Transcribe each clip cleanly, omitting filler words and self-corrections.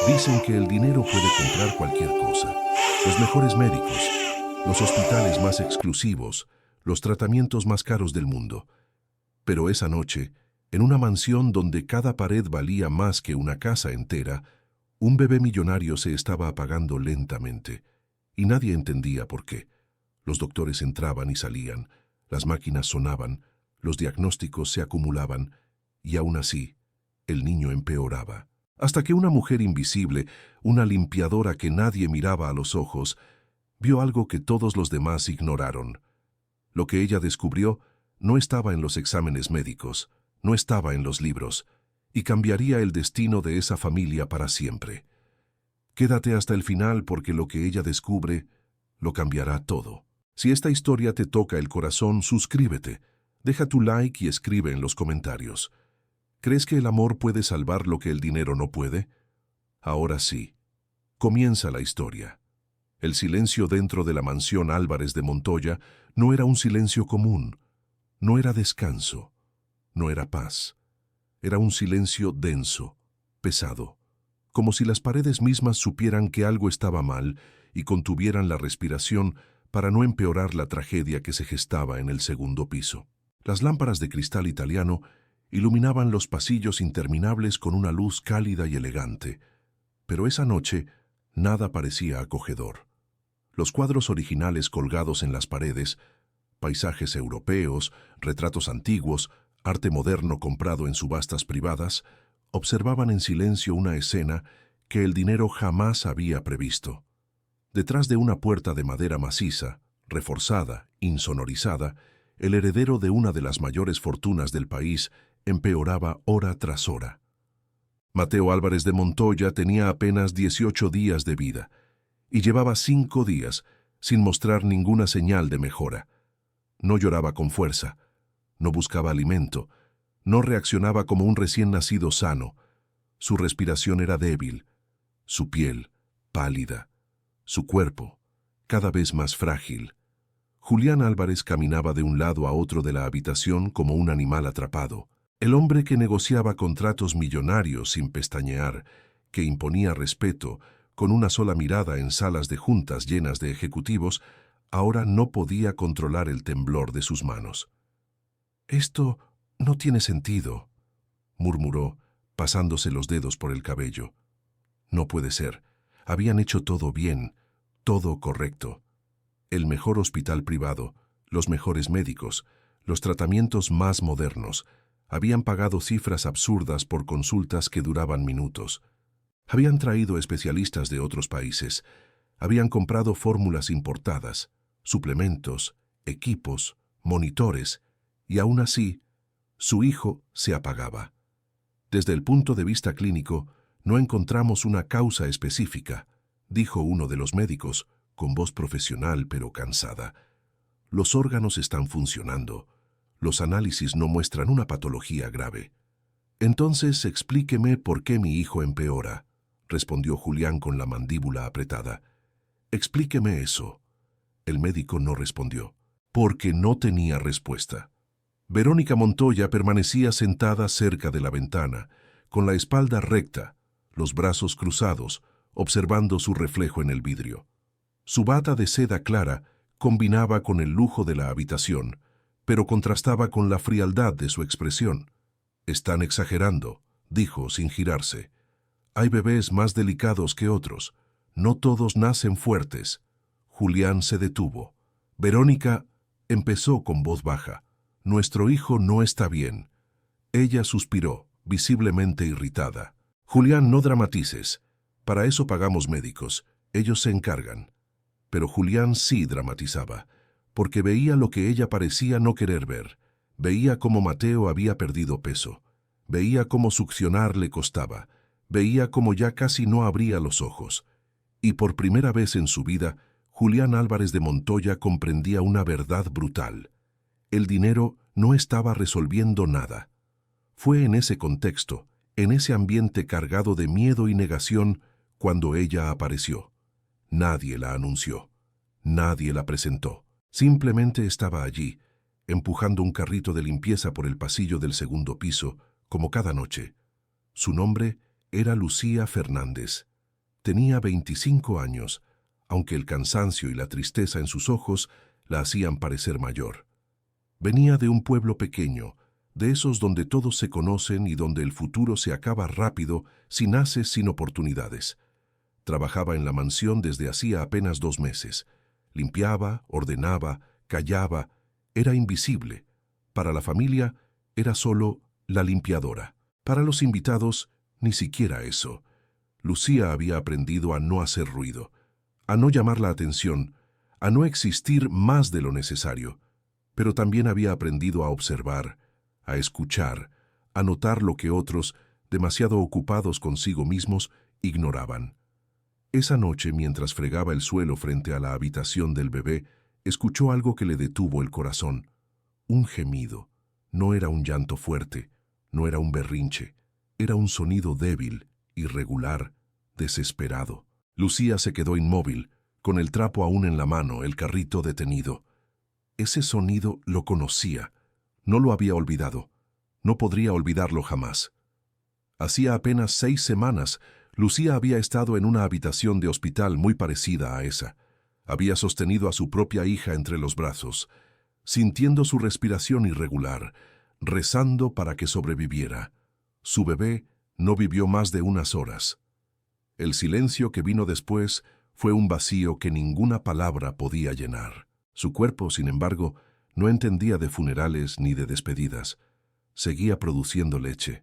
Dicen que el dinero puede comprar cualquier cosa. Los mejores médicos, los hospitales más exclusivos, los tratamientos más caros del mundo. Pero esa noche, en una mansión donde cada pared valía más que una casa entera, un bebé millonario se estaba apagando lentamente, y nadie entendía por qué. Los doctores entraban y salían, las máquinas sonaban, los diagnósticos se acumulaban, y aún así, el niño empeoraba. Hasta que una mujer invisible, una limpiadora que nadie miraba a los ojos, vio algo que todos los demás ignoraron. Lo que ella descubrió no estaba en los exámenes médicos, no estaba en los libros, y cambiaría el destino de esa familia para siempre. Quédate hasta el final porque lo que ella descubre lo cambiará todo. Si esta historia te toca el corazón, suscríbete, deja tu like y escribe en los comentarios. ¿Crees que el amor puede salvar lo que el dinero no puede? Ahora sí. Comienza la historia. El silencio dentro de la mansión Álvarez de Montoya no era un silencio común, no era descanso, no era paz. Era un silencio denso, pesado, como si las paredes mismas supieran que algo estaba mal y contuvieran la respiración para no empeorar la tragedia que se gestaba en el segundo piso. Las lámparas de cristal italiano iluminaban los pasillos interminables con una luz cálida y elegante, pero esa noche nada parecía acogedor. Los cuadros originales colgados en las paredes, paisajes europeos, retratos antiguos, arte moderno comprado en subastas privadas, observaban en silencio una escena que el dinero jamás había previsto. Detrás de una puerta de madera maciza, reforzada, insonorizada, el heredero de una de las mayores fortunas del país empeoraba hora tras hora. Mateo Álvarez de Montoya tenía apenas 18 días de vida y llevaba 5 días sin mostrar ninguna señal de mejora. No lloraba con fuerza, no buscaba alimento, no reaccionaba como un recién nacido sano. Su respiración era débil, su piel pálida, su cuerpo cada vez más frágil. Julián Álvarez caminaba de un lado a otro de la habitación como un animal atrapado. El hombre que negociaba contratos millonarios sin pestañear, que imponía respeto con una sola mirada en salas de juntas llenas de ejecutivos, ahora no podía controlar el temblor de sus manos. «Esto no tiene sentido», murmuró, pasándose los dedos por el cabello. No puede ser. Habían hecho todo bien, todo correcto. El mejor hospital privado, los mejores médicos, los tratamientos más modernos. Habían pagado cifras absurdas por consultas que duraban minutos. Habían traído especialistas de otros países. Habían comprado fórmulas importadas, suplementos, equipos, monitores, y aún así, su hijo se apagaba. Desde el punto de vista clínico, no encontramos una causa específica, dijo uno de los médicos, con voz profesional pero cansada. Los órganos están funcionando. Los análisis no muestran una patología grave. Entonces explíqueme por qué mi hijo empeora, respondió Julián con la mandíbula apretada. Explíqueme eso. El médico no respondió, porque no tenía respuesta. Verónica Montoya permanecía sentada cerca de la ventana, con la espalda recta, los brazos cruzados, observando su reflejo en el vidrio. Su bata de seda clara combinaba con el lujo de la habitación, pero contrastaba con la frialdad de su expresión. «Están exagerando», dijo sin girarse. «Hay bebés más delicados que otros. No todos nacen fuertes». Julián se detuvo. Verónica empezó con voz baja. «Nuestro hijo no está bien». Ella suspiró, visiblemente irritada. «Julián, no dramatices. Para eso pagamos médicos. Ellos se encargan». Pero Julián sí dramatizaba, porque veía lo que ella parecía no querer ver. Veía cómo Mateo había perdido peso. Veía cómo succionar le costaba. Veía cómo ya casi no abría los ojos. Y por primera vez en su vida, Julián Álvarez de Montoya comprendía una verdad brutal. El dinero no estaba resolviendo nada. Fue en ese contexto, en ese ambiente cargado de miedo y negación, cuando ella apareció. Nadie la anunció. Nadie la presentó. Simplemente estaba allí, empujando un carrito de limpieza por el pasillo del segundo piso, como cada noche. Su nombre era Lucía Fernández. Tenía 25 años, aunque el cansancio y la tristeza en sus ojos la hacían parecer mayor. Venía de un pueblo pequeño, de esos donde todos se conocen y donde el futuro se acaba rápido si naces sin oportunidades. Trabajaba en la mansión desde hacía apenas 2 meses. Limpiaba, ordenaba, callaba, era invisible. Para la familia era solo la limpiadora. Para los invitados, ni siquiera eso. Lucía había aprendido a no hacer ruido, a no llamar la atención, a no existir más de lo necesario, pero también había aprendido a observar, a escuchar, a notar lo que otros, demasiado ocupados consigo mismos, ignoraban. Esa noche, mientras fregaba el suelo frente a la habitación del bebé, escuchó algo que le detuvo el corazón. Un gemido. No era un llanto fuerte, no era un berrinche, era un sonido débil, irregular, desesperado. Lucía se quedó inmóvil, con el trapo aún en la mano, el carrito detenido. Ese sonido lo conocía, no lo había olvidado, no podría olvidarlo jamás. Hacía apenas 6 semanas, Lucía había estado en una habitación de hospital muy parecida a esa. Había sostenido a su propia hija entre los brazos, sintiendo su respiración irregular, rezando para que sobreviviera. Su bebé no vivió más de unas horas. El silencio que vino después fue un vacío que ninguna palabra podía llenar. Su cuerpo, sin embargo, no entendía de funerales ni de despedidas. Seguía produciendo leche.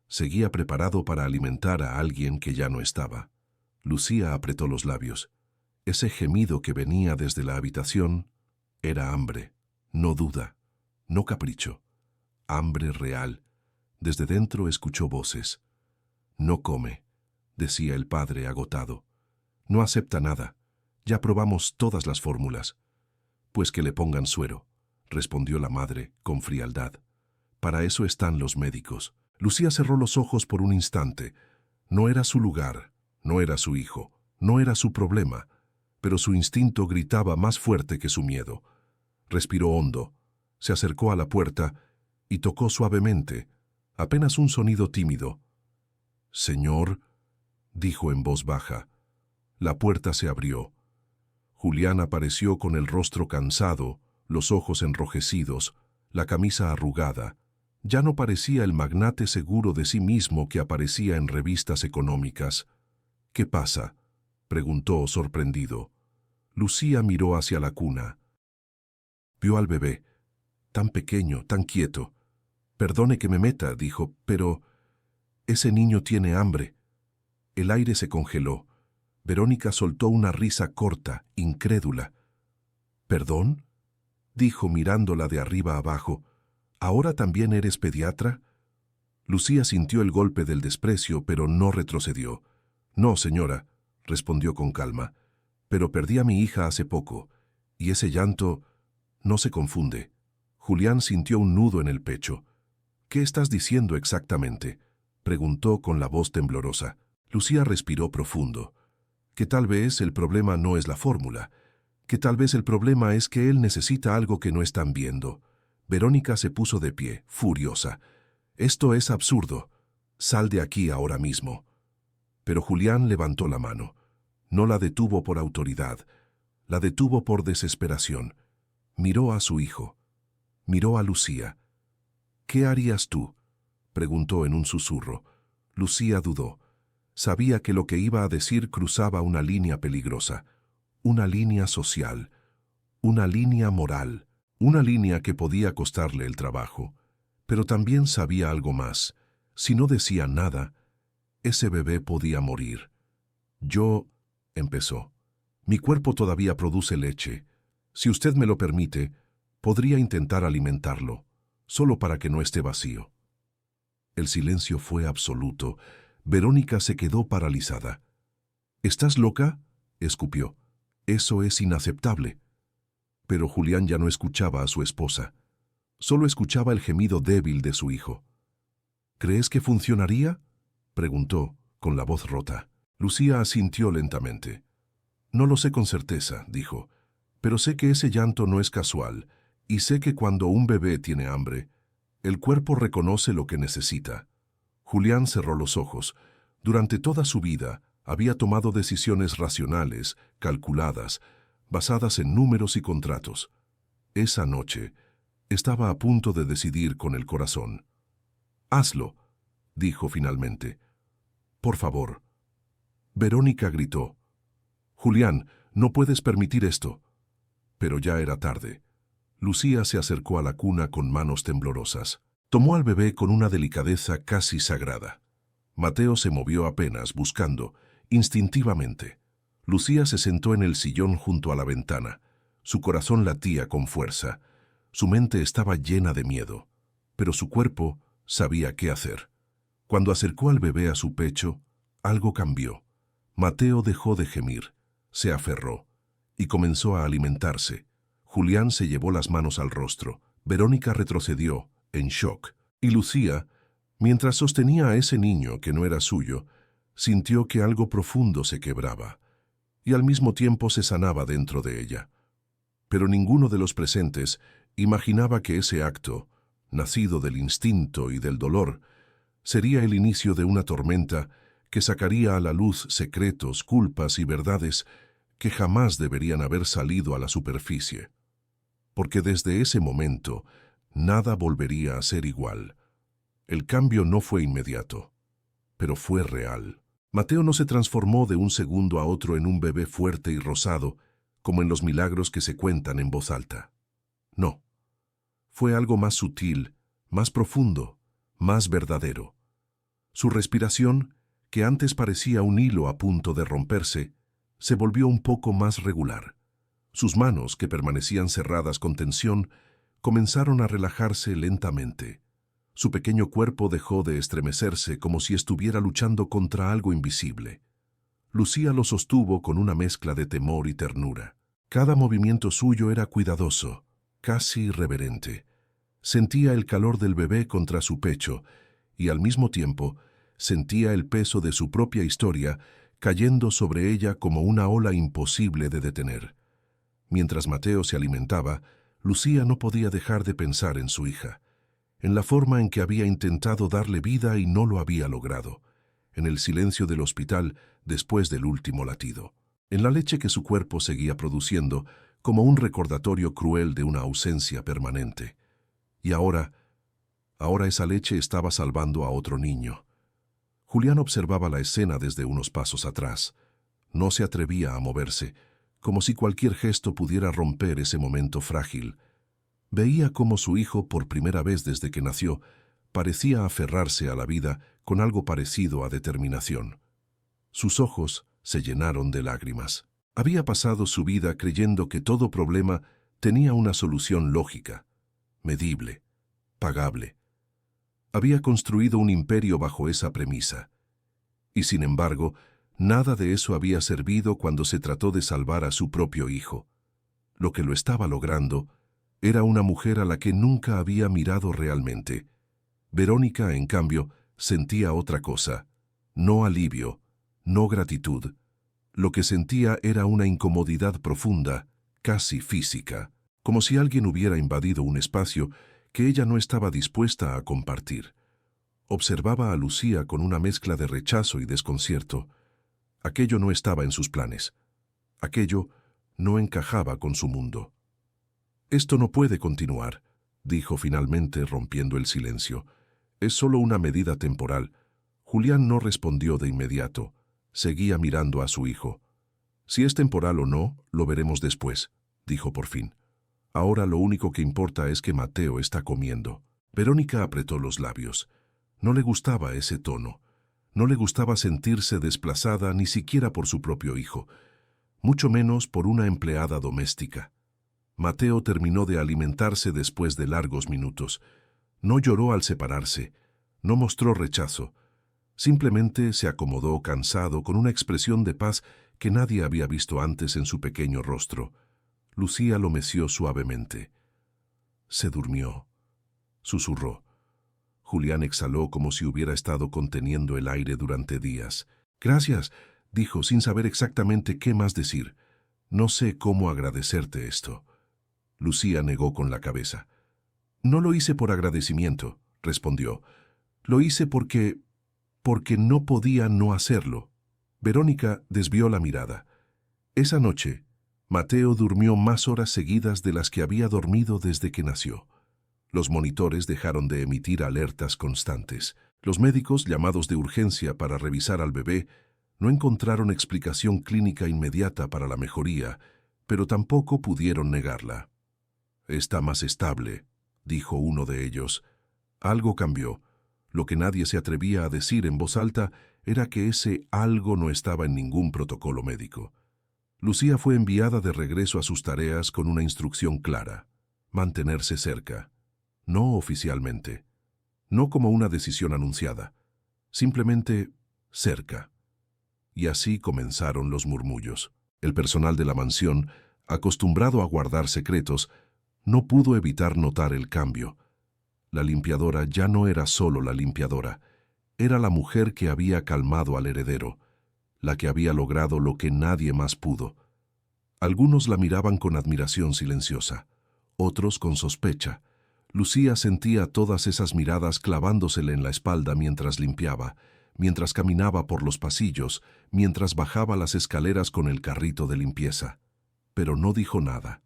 Seguía preparado para alimentar a alguien que ya no estaba. Lucía apretó los labios. Ese gemido que venía desde la habitación era hambre, no duda, no capricho. Hambre real. Desde dentro escuchó voces. No come, decía el padre agotado. No acepta nada. Ya probamos todas las fórmulas. Pues que le pongan suero, respondió la madre con frialdad. Para eso están los médicos. Lucía cerró los ojos por un instante. No era su lugar, no era su hijo, no era su problema, pero su instinto gritaba más fuerte que su miedo. Respiró hondo, se acercó a la puerta y tocó suavemente, apenas un sonido tímido. «Señor», dijo en voz baja. La puerta se abrió. Julián apareció con el rostro cansado, los ojos enrojecidos, la camisa arrugada. Ya no parecía el magnate seguro de sí mismo que aparecía en revistas económicas. «¿Qué pasa?», preguntó sorprendido. Lucía miró hacia la cuna. Vio al bebé, tan pequeño, tan quieto. «Perdone que me meta», dijo, «pero ese niño tiene hambre». El aire se congeló. Verónica soltó una risa corta, incrédula. «¿Perdón?», dijo mirándola de arriba abajo. «¿Ahora también eres pediatra?». Lucía sintió el golpe del desprecio, pero no retrocedió. «No, señora», respondió con calma, «pero perdí a mi hija hace poco, y ese llanto no se confunde». Julián sintió un nudo en el pecho. «¿Qué estás diciendo exactamente?», preguntó con la voz temblorosa. Lucía respiró profundo. «Que tal vez el problema no es la fórmula, que tal vez el problema es que él necesita algo que no están viendo». Verónica se puso de pie, furiosa. «Esto es absurdo. Sal de aquí ahora mismo». Pero Julián levantó la mano. No la detuvo por autoridad, la detuvo por desesperación. Miró a su hijo. Miró a Lucía. «¿Qué harías tú?», preguntó en un susurro. Lucía dudó. Sabía que lo que iba a decir cruzaba una línea peligrosa, una línea social, una línea moral. Una línea que podía costarle el trabajo, pero también sabía algo más. Si no decía nada, ese bebé podía morir. «Yo», empezó, «mi cuerpo todavía produce leche. Si usted me lo permite, podría intentar alimentarlo, solo para que no esté vacío». El silencio fue absoluto. Verónica se quedó paralizada. «¿Estás loca?», escupió. «Eso es inaceptable». Pero Julián ya no escuchaba a su esposa. Solo escuchaba el gemido débil de su hijo. «¿Crees que funcionaría?», preguntó, con la voz rota. Lucía asintió lentamente. «No lo sé con certeza», dijo, «pero sé que ese llanto no es casual, y sé que cuando un bebé tiene hambre, el cuerpo reconoce lo que necesita». Julián cerró los ojos. Durante toda su vida, Había tomado decisiones racionales, calculadas, basadas en números y contratos. Esa noche, estaba a punto de decidir con el corazón. «Hazlo», dijo finalmente. «Por favor». Verónica gritó. «Julián, no puedes permitir esto». Pero ya era tarde. Lucía se acercó a la cuna con manos temblorosas. Tomó al bebé con una delicadeza casi sagrada. Mateo se movió apenas, buscando, instintivamente. Lucía se sentó en el sillón junto a la ventana. Su corazón latía con fuerza. Su mente estaba llena de miedo, pero su cuerpo sabía qué hacer. Cuando acercó al bebé a su pecho, algo cambió. Mateo dejó de gemir, se aferró y comenzó a alimentarse. Julián se llevó las manos al rostro. Verónica retrocedió, en shock, y Lucía, mientras sostenía a ese niño que no era suyo, sintió que algo profundo se quebraba y al mismo tiempo se sanaba dentro de ella. Pero ninguno de los presentes imaginaba que ese acto, nacido del instinto y del dolor, sería el inicio de una tormenta que sacaría a la luz secretos, culpas y verdades que jamás deberían haber salido a la superficie. Porque desde ese momento, nada volvería a ser igual. El cambio no fue inmediato, pero fue real. Mateo no se transformó de un segundo a otro en un bebé fuerte y rosado, como en los milagros que se cuentan en voz alta. No. Fue algo más sutil, más profundo, más verdadero. Su respiración, que antes parecía un hilo a punto de romperse, se volvió un poco más regular. Sus manos, que permanecían cerradas con tensión, comenzaron a relajarse lentamente. Su pequeño cuerpo dejó de estremecerse como si estuviera luchando contra algo invisible. Lucía lo sostuvo con una mezcla de temor y ternura. Cada movimiento suyo era cuidadoso, casi reverente. Sentía el calor del bebé contra su pecho y al mismo tiempo sentía el peso de su propia historia cayendo sobre ella como una ola imposible de detener. Mientras Mateo se alimentaba, Lucía no podía dejar de pensar en su hija, en la forma en que había intentado darle vida y no lo había logrado, en el silencio del hospital después del último latido, en la leche que su cuerpo seguía produciendo como un recordatorio cruel de una ausencia permanente. Y ahora esa leche estaba salvando a otro niño. Julián observaba la escena desde unos pasos atrás. No se atrevía a moverse, como si cualquier gesto pudiera romper ese momento frágil. Veía cómo su hijo, por primera vez desde que nació, parecía aferrarse a la vida con algo parecido a determinación. Sus ojos se llenaron de lágrimas. Había pasado su vida creyendo que todo problema tenía una solución lógica, medible, pagable. Había construido un imperio bajo esa premisa. Y sin embargo, nada de eso había servido cuando se trató de salvar a su propio hijo. Lo que lo estaba logrando era una mujer a la que nunca había mirado realmente. Verónica, en cambio, sentía otra cosa. No alivio, no gratitud. Lo que sentía era una incomodidad profunda, casi física, como si alguien hubiera invadido un espacio que ella no estaba dispuesta a compartir. Observaba a Lucía con una mezcla de rechazo y desconcierto. Aquello no estaba en sus planes. Aquello no encajaba con su mundo. «Esto no puede continuar», dijo finalmente, rompiendo el silencio. «Es solo una medida temporal». Julián no respondió de inmediato. Seguía mirando a su hijo. «Si es temporal o no, lo veremos después», dijo por fin. «Ahora lo único que importa es que Mateo está comiendo». Verónica apretó los labios. No le gustaba ese tono. No le gustaba sentirse desplazada ni siquiera por su propio hijo, mucho menos por una empleada doméstica. Mateo terminó de alimentarse después de largos minutos. No lloró al separarse, no mostró rechazo. Simplemente se acomodó cansado con una expresión de paz que nadie había visto antes en su pequeño rostro. Lucía lo meció suavemente. «Se durmió», susurró. Julián exhaló como si hubiera estado conteniendo el aire durante días. «Gracias», dijo sin saber exactamente qué más decir. «No sé cómo agradecerte esto». Lucía negó con la cabeza. «No lo hice por agradecimiento», respondió. «Lo hice porque no podía no hacerlo. Verónica desvió la mirada. Esa noche, Mateo durmió más horas seguidas de las que había dormido desde que nació. Los monitores dejaron de emitir alertas constantes. Los médicos, llamados de urgencia para revisar al bebé, no encontraron explicación clínica inmediata para la mejoría, pero tampoco pudieron negarla. «Está más estable», dijo uno de ellos. Algo cambió. Lo que nadie se atrevía a decir en voz alta era que ese algo no estaba en ningún protocolo médico. Lucía fue enviada de regreso a sus tareas con una instrucción clara: mantenerse cerca. No oficialmente, no como una decisión anunciada, simplemente cerca. Y así comenzaron los murmullos. El personal de la mansión, acostumbrado a guardar secretos, no pudo evitar notar el cambio. La limpiadora ya no era solo la limpiadora, era la mujer que había calmado al heredero, la que había logrado lo que nadie más pudo. Algunos la miraban con admiración silenciosa, otros con sospecha. Lucía sentía todas esas miradas clavándosele en la espalda mientras limpiaba, mientras caminaba por los pasillos, mientras bajaba las escaleras con el carrito de limpieza. Pero no dijo nada.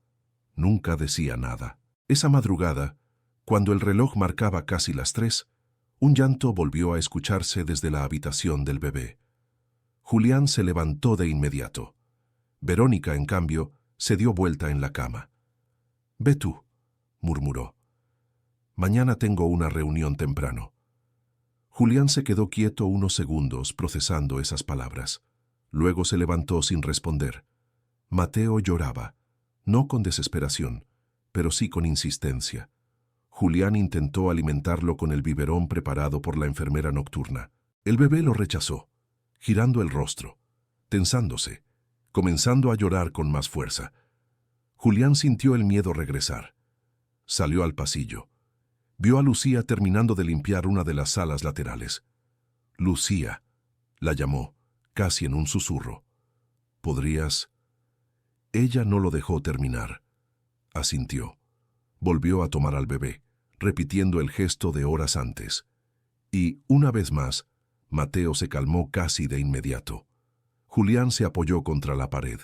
Nunca decía nada. Esa madrugada, cuando el reloj marcaba casi las 3, un llanto volvió a escucharse desde la habitación del bebé. Julián se levantó de inmediato. Verónica, en cambio, se dio vuelta en la cama. «Ve tú», murmuró. «Mañana tengo una reunión temprano». Julián se quedó quieto unos segundos procesando esas palabras. Luego se levantó sin responder. Mateo lloraba, no con desesperación, pero sí con insistencia. Julián intentó alimentarlo con el biberón preparado por la enfermera nocturna. El bebé lo rechazó, girando el rostro, tensándose, comenzando a llorar con más fuerza. Julián sintió el miedo regresar. Salió al pasillo. Vio a Lucía terminando de limpiar una de las salas laterales. «Lucía», la llamó, casi en un susurro. «¿Podrías...?» Ella no lo dejó terminar. Asintió. Volvió a tomar al bebé, repitiendo el gesto de horas antes. Y, una vez más, Mateo se calmó casi de inmediato. Julián se apoyó contra la pared.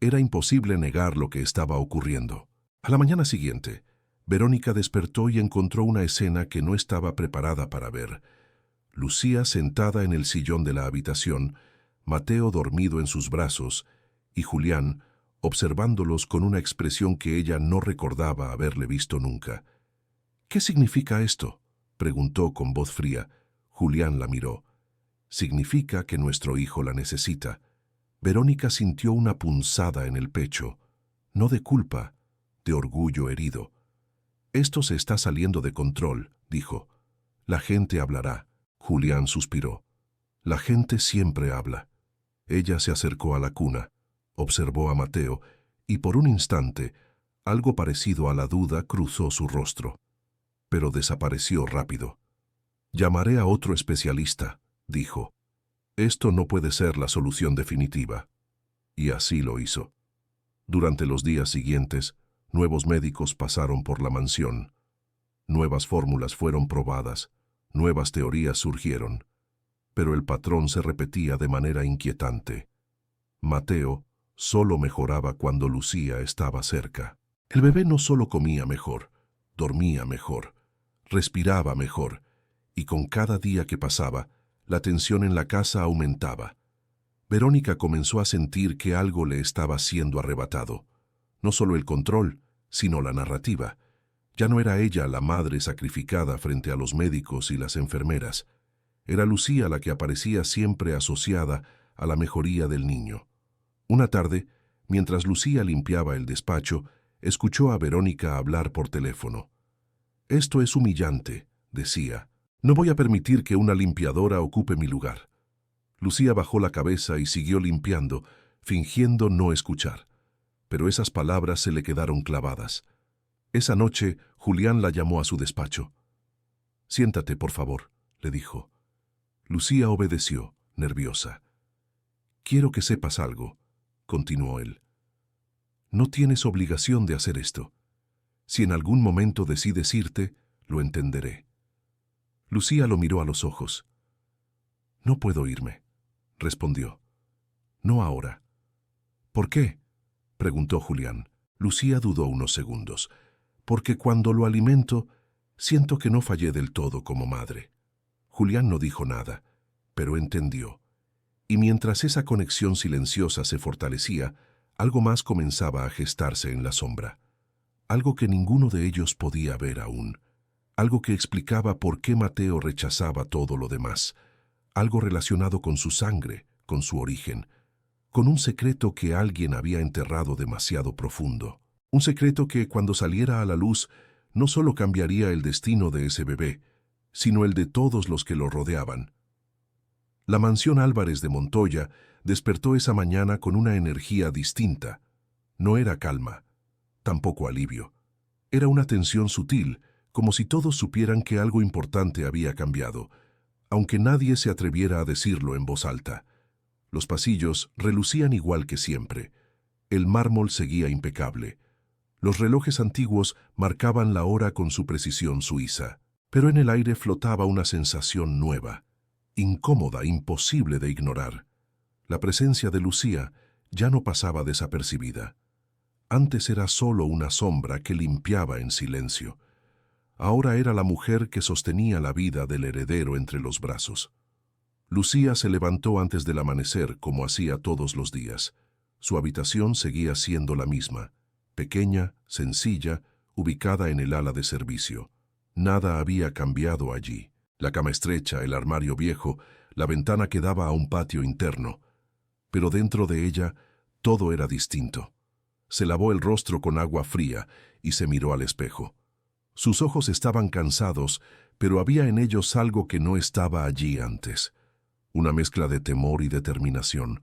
Era imposible negar lo que estaba ocurriendo. A la mañana siguiente, Verónica despertó y encontró una escena que no estaba preparada para ver. Lucía sentada en el sillón de la habitación, Mateo dormido en sus brazos, y Julián observándolos con una expresión que ella no recordaba haberle visto nunca. «¿Qué significa esto?», preguntó con voz fría. Julián la miró. «Significa que nuestro hijo la necesita». Verónica sintió una punzada en el pecho, no de culpa, de orgullo herido. «Esto se está saliendo de control», dijo. «La gente hablará». Julián suspiró. «La gente siempre habla». Ella se acercó a la cuna, observó a Mateo, y por un instante, algo parecido a la duda cruzó su rostro. Pero desapareció rápido. «Llamaré a otro especialista», dijo. «Esto no puede ser la solución definitiva». Y así lo hizo. Durante los días siguientes, nuevos médicos pasaron por la mansión. Nuevas fórmulas fueron probadas, nuevas teorías surgieron. Pero el patrón se repetía de manera inquietante. Mateo solo mejoraba cuando Lucía estaba cerca. El bebé no solo comía mejor, dormía mejor, respiraba mejor, y con cada día que pasaba, la tensión en la casa aumentaba. Verónica comenzó a sentir que algo le estaba siendo arrebatado. No solo el control, sino la narrativa. Ya no era ella la madre sacrificada frente a los médicos y las enfermeras. Era Lucía la que aparecía siempre asociada a la mejoría del niño. Una tarde, mientras Lucía limpiaba el despacho, escuchó a Verónica hablar por teléfono. «Esto es humillante», decía. «No voy a permitir que una limpiadora ocupe mi lugar». Lucía bajó la cabeza y siguió limpiando, fingiendo no escuchar. Pero esas palabras se le quedaron clavadas. Esa noche, Julián la llamó a su despacho. «Siéntate, por favor», le dijo. Lucía obedeció, nerviosa. «Quiero que sepas algo», continuó él. «No tienes obligación de hacer esto. Si en algún momento decides irte, lo entenderé». Lucía lo miró a los ojos. «No puedo irme», respondió. No ahora. ¿Por qué?, preguntó Julián. Lucía dudó unos segundos. Porque cuando lo alimento, siento que no fallé del todo como madre. Julián no dijo nada, pero entendió. Y mientras esa conexión silenciosa se fortalecía, algo más comenzaba a gestarse en la sombra. Algo que ninguno de ellos podía ver aún. Algo que explicaba por qué Mateo rechazaba todo lo demás. Algo relacionado con su sangre, con su origen, con un secreto que alguien había enterrado demasiado profundo. Un secreto que, cuando saliera a la luz, no solo cambiaría el destino de ese bebé, sino el de todos los que lo rodeaban. La mansión Álvarez de Montoya despertó esa mañana con una energía distinta. No era calma, tampoco alivio. Era una tensión sutil, como si todos supieran que algo importante había cambiado, aunque nadie se atreviera a decirlo en voz alta. Los pasillos relucían igual que siempre. El mármol seguía impecable. Los relojes antiguos marcaban la hora con su precisión suiza. Pero en el aire flotaba una sensación nueva, incómoda, imposible de ignorar. La presencia de Lucía ya no pasaba desapercibida. Antes era solo una sombra que limpiaba en silencio. Ahora era la mujer que sostenía la vida del heredero entre los brazos. Lucía se levantó antes del amanecer, como hacía todos los días. Su habitación seguía siendo la misma, pequeña, sencilla, ubicada en el ala de servicio. Nada había cambiado allí. La cama estrecha, el armario viejo, la ventana que daba a un patio interno. Pero dentro de ella, todo era distinto. Se lavó el rostro con agua fría y se miró al espejo. Sus ojos estaban cansados, pero había en ellos algo que no estaba allí antes. Una mezcla de temor y determinación.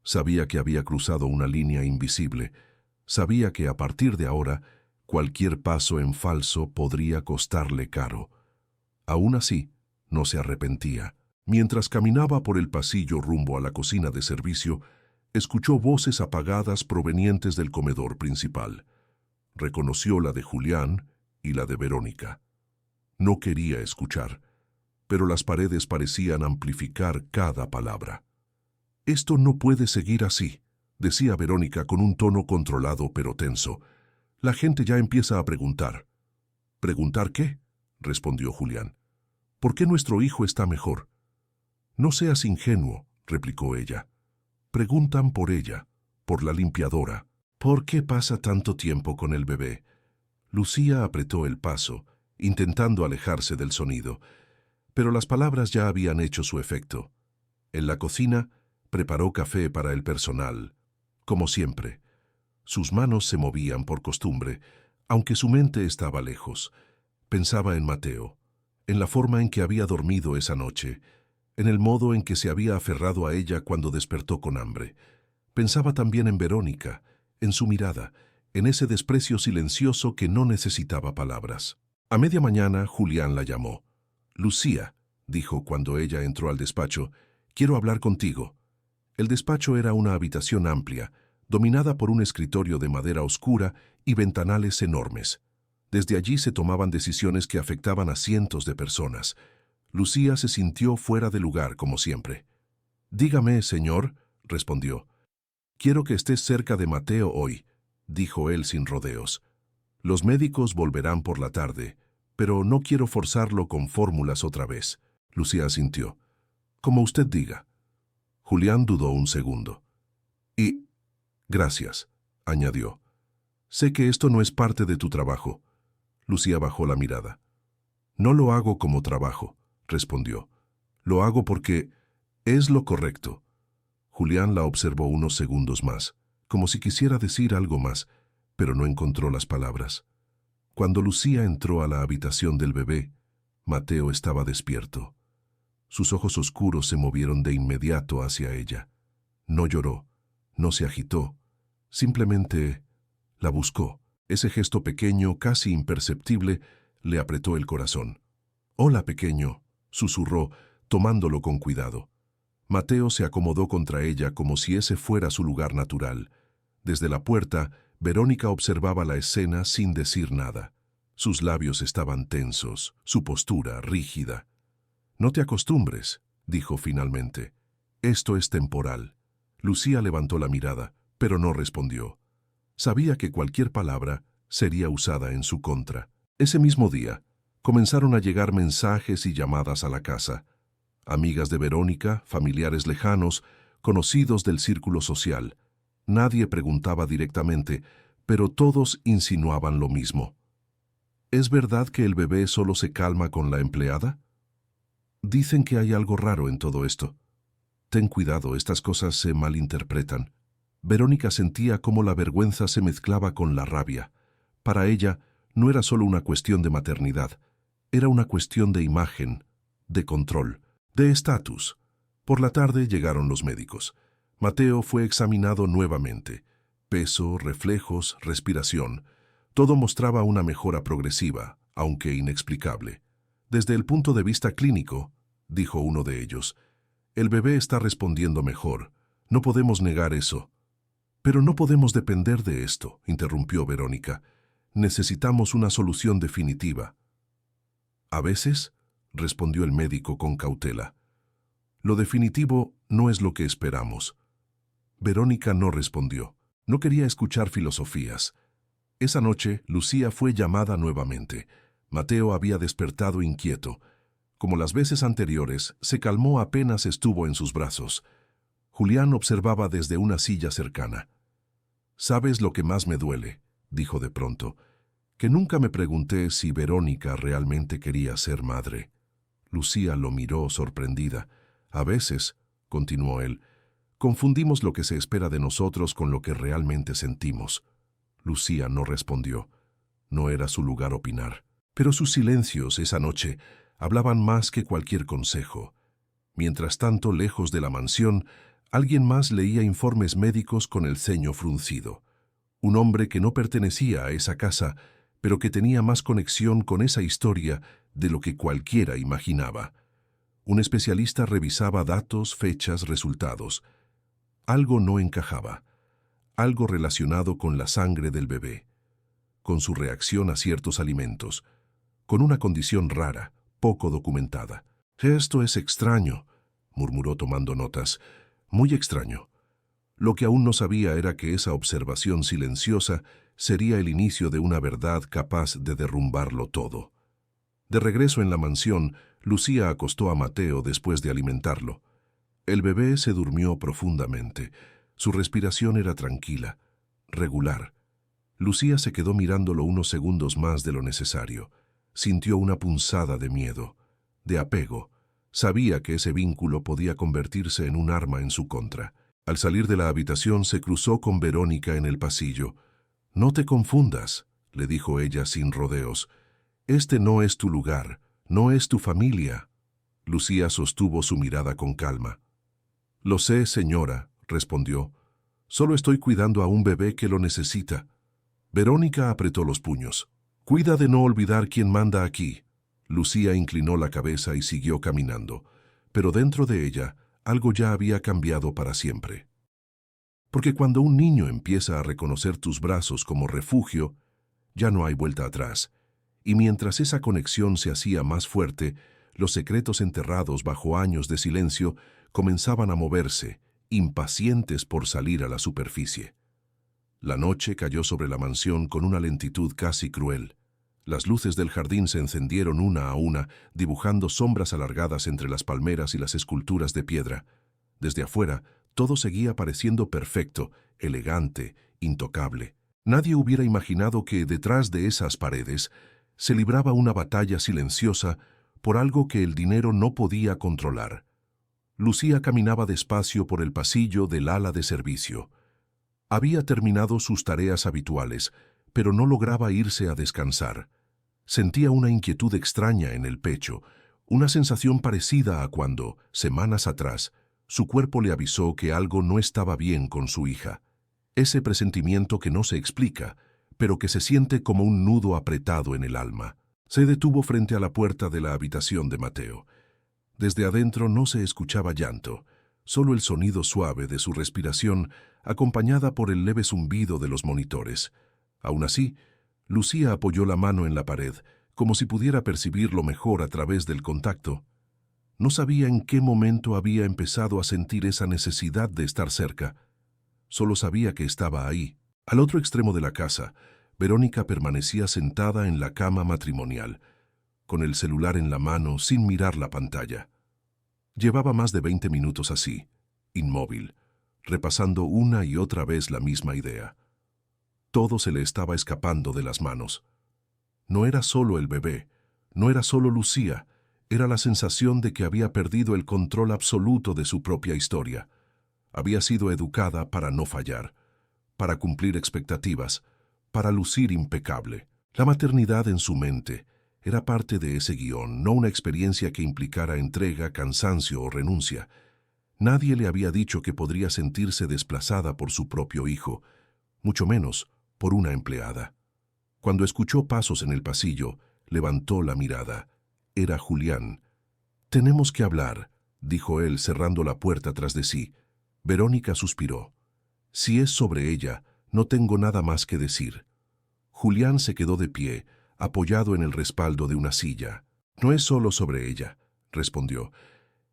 Sabía que había cruzado una línea invisible. Sabía que a partir de ahora, cualquier paso en falso podría costarle caro. Aún así, no se arrepentía. Mientras caminaba por el pasillo rumbo a la cocina de servicio, escuchó voces apagadas provenientes del comedor principal. Reconoció la de Julián y la de Verónica. No quería escuchar, pero las paredes parecían amplificar cada palabra. «Esto no puede seguir así», decía Verónica con un tono controlado pero tenso. «La gente ya empieza a preguntar». «¿Preguntar qué?», respondió Julián. «¿Por qué nuestro hijo está mejor?» «No seas ingenuo», replicó ella. «Preguntan por ella, por la limpiadora. ¿Por qué pasa tanto tiempo con el bebé?» Lucía apretó el paso, intentando alejarse del sonido, pero las palabras ya habían hecho su efecto. En la cocina, preparó café para el personal, como siempre. Sus manos se movían por costumbre, aunque su mente estaba lejos. Pensaba en Mateo, en la forma en que había dormido esa noche, en el modo en que se había aferrado a ella cuando despertó con hambre. Pensaba también en Verónica, en su mirada, en ese desprecio silencioso que no necesitaba palabras. A media mañana, Julián la llamó. «Lucía», dijo cuando ella entró al despacho, «quiero hablar contigo». El despacho era una habitación amplia, dominada por un escritorio de madera oscura y ventanales enormes. Desde allí se tomaban decisiones que afectaban a cientos de personas. Lucía se sintió fuera de lugar, como siempre. «Dígame, señor», respondió. «Quiero que estés cerca de Mateo hoy», dijo él sin rodeos. «Los médicos volverán por la tarde, pero no quiero forzarlo con fórmulas otra vez». Lucía asintió. «Como usted diga». Julián dudó un segundo. «Y... gracias», añadió. «Sé que esto no es parte de tu trabajo». Lucía bajó la mirada. «No lo hago como trabajo», respondió. «Lo hago porque es lo correcto». Julián la observó unos segundos más, como si quisiera decir algo más, pero no encontró las palabras. Cuando Lucía entró a la habitación del bebé, Mateo estaba despierto. Sus ojos oscuros se movieron de inmediato hacia ella. No lloró, no se agitó, simplemente la buscó. Ese gesto pequeño, casi imperceptible, le apretó el corazón. «Hola, pequeño», susurró, tomándolo con cuidado. Mateo se acomodó contra ella como si ese fuera su lugar natural. Desde la puerta, Verónica observaba la escena sin decir nada. Sus labios estaban tensos, su postura rígida. «No te acostumbres», dijo finalmente. «Esto es temporal». Lucía levantó la mirada, pero no respondió. Sabía que cualquier palabra sería usada en su contra. Ese mismo día, comenzaron a llegar mensajes y llamadas a la casa. Amigas de Verónica, familiares lejanos, conocidos del círculo social. Nadie preguntaba directamente, pero todos insinuaban lo mismo. ¿Es verdad que el bebé solo se calma con la empleada? Dicen que hay algo raro en todo esto. Ten cuidado, estas cosas se malinterpretan. Verónica sentía cómo la vergüenza se mezclaba con la rabia. Para ella, no era solo una cuestión de maternidad, era una cuestión de imagen, de control, de estatus. Por la tarde llegaron los médicos. Mateo fue examinado nuevamente. Peso, reflejos, respiración. Todo mostraba una mejora progresiva, aunque inexplicable. Desde el punto de vista clínico, dijo uno de ellos, el bebé está respondiendo mejor. No podemos negar eso. Pero no podemos depender de esto, interrumpió Verónica. Necesitamos una solución definitiva. A veces, respondió el médico con cautela. Lo definitivo no es lo que esperamos. Verónica no respondió. No quería escuchar filosofías. Esa noche, Lucía fue llamada nuevamente. Mateo había despertado inquieto. Como las veces anteriores, se calmó apenas estuvo en sus brazos. Julián observaba desde una silla cercana. «¿Sabes lo que más me duele?», dijo de pronto, «que nunca me pregunté si Verónica realmente quería ser madre». Lucía lo miró sorprendida. «A veces», continuó él, «confundimos lo que se espera de nosotros con lo que realmente sentimos». Lucía no respondió. No era su lugar opinar. Pero sus silencios esa noche hablaban más que cualquier consejo. Mientras tanto, lejos de la mansión, alguien más leía informes médicos con el ceño fruncido. Un hombre que no pertenecía a esa casa, pero que tenía más conexión con esa historia de lo que cualquiera imaginaba. Un especialista revisaba datos, fechas, resultados. Algo no encajaba. Algo relacionado con la sangre del bebé, con su reacción a ciertos alimentos, con una condición rara, poco documentada. «Esto es extraño», murmuró tomando notas, «muy extraño». Lo que aún no sabía era que esa observación silenciosa sería el inicio de una verdad capaz de derrumbarlo todo. De regreso en la mansión, Lucía acostó a Mateo después de alimentarlo. El bebé se durmió profundamente. Su respiración era tranquila, regular. Lucía se quedó mirándolo unos segundos más de lo necesario. Sintió una punzada de miedo, de apego. Sabía que ese vínculo podía convertirse en un arma en su contra. Al salir de la habitación se cruzó con Verónica en el pasillo. «No te confundas», le dijo ella sin rodeos. «Este no es tu lugar, no es tu familia». Lucía sostuvo su mirada con calma. «Lo sé, señora», respondió. «Solo estoy cuidando a un bebé que lo necesita». Verónica apretó los puños. «Cuida de no olvidar quién manda aquí». Lucía inclinó la cabeza y siguió caminando, pero dentro de ella algo ya había cambiado para siempre. Porque cuando un niño empieza a reconocer tus brazos como refugio, ya no hay vuelta atrás. Y mientras esa conexión se hacía más fuerte, los secretos enterrados bajo años de silencio comenzaban a moverse, impacientes por salir a la superficie. La noche cayó sobre la mansión con una lentitud casi cruel. Las luces del jardín se encendieron una a una, dibujando sombras alargadas entre las palmeras y las esculturas de piedra. Desde afuera, todo seguía pareciendo perfecto, elegante, intocable. Nadie hubiera imaginado que detrás de esas paredes se libraba una batalla silenciosa por algo que el dinero no podía controlar. Lucía caminaba despacio por el pasillo del ala de servicio. Había terminado sus tareas habituales, pero no lograba irse a descansar. Sentía una inquietud extraña en el pecho, una sensación parecida a cuando, semanas atrás, su cuerpo le avisó que algo no estaba bien con su hija. Ese presentimiento que no se explica, pero que se siente como un nudo apretado en el alma. Se detuvo frente a la puerta de la habitación de Mateo. Desde adentro no se escuchaba llanto, solo el sonido suave de su respiración, acompañada por el leve zumbido de los monitores. Aún así, Lucía apoyó la mano en la pared, como si pudiera percibirlo mejor a través del contacto. No sabía en qué momento había empezado a sentir esa necesidad de estar cerca. Solo sabía que estaba ahí. Al otro extremo de la casa, Verónica permanecía sentada en la cama matrimonial, con el celular en la mano sin mirar la pantalla. Llevaba más de 20 minutos así, inmóvil, repasando una y otra vez la misma idea. Todo se le estaba escapando de las manos. No era solo el bebé, no era solo Lucía, era la sensación de que había perdido el control absoluto de su propia historia. Había sido educada para no fallar, para cumplir expectativas, para lucir impecable. La maternidad en su mente era parte de ese guión, no una experiencia que implicara entrega, cansancio o renuncia. Nadie le había dicho que podría sentirse desplazada por su propio hijo, mucho menos por una empleada. Cuando escuchó pasos en el pasillo, levantó la mirada. Era Julián. «Tenemos que hablar», dijo él cerrando la puerta tras de sí. Verónica suspiró. «Si es sobre ella, no tengo nada más que decir». Julián se quedó de pie, apoyado en el respaldo de una silla. «No es solo sobre ella», respondió.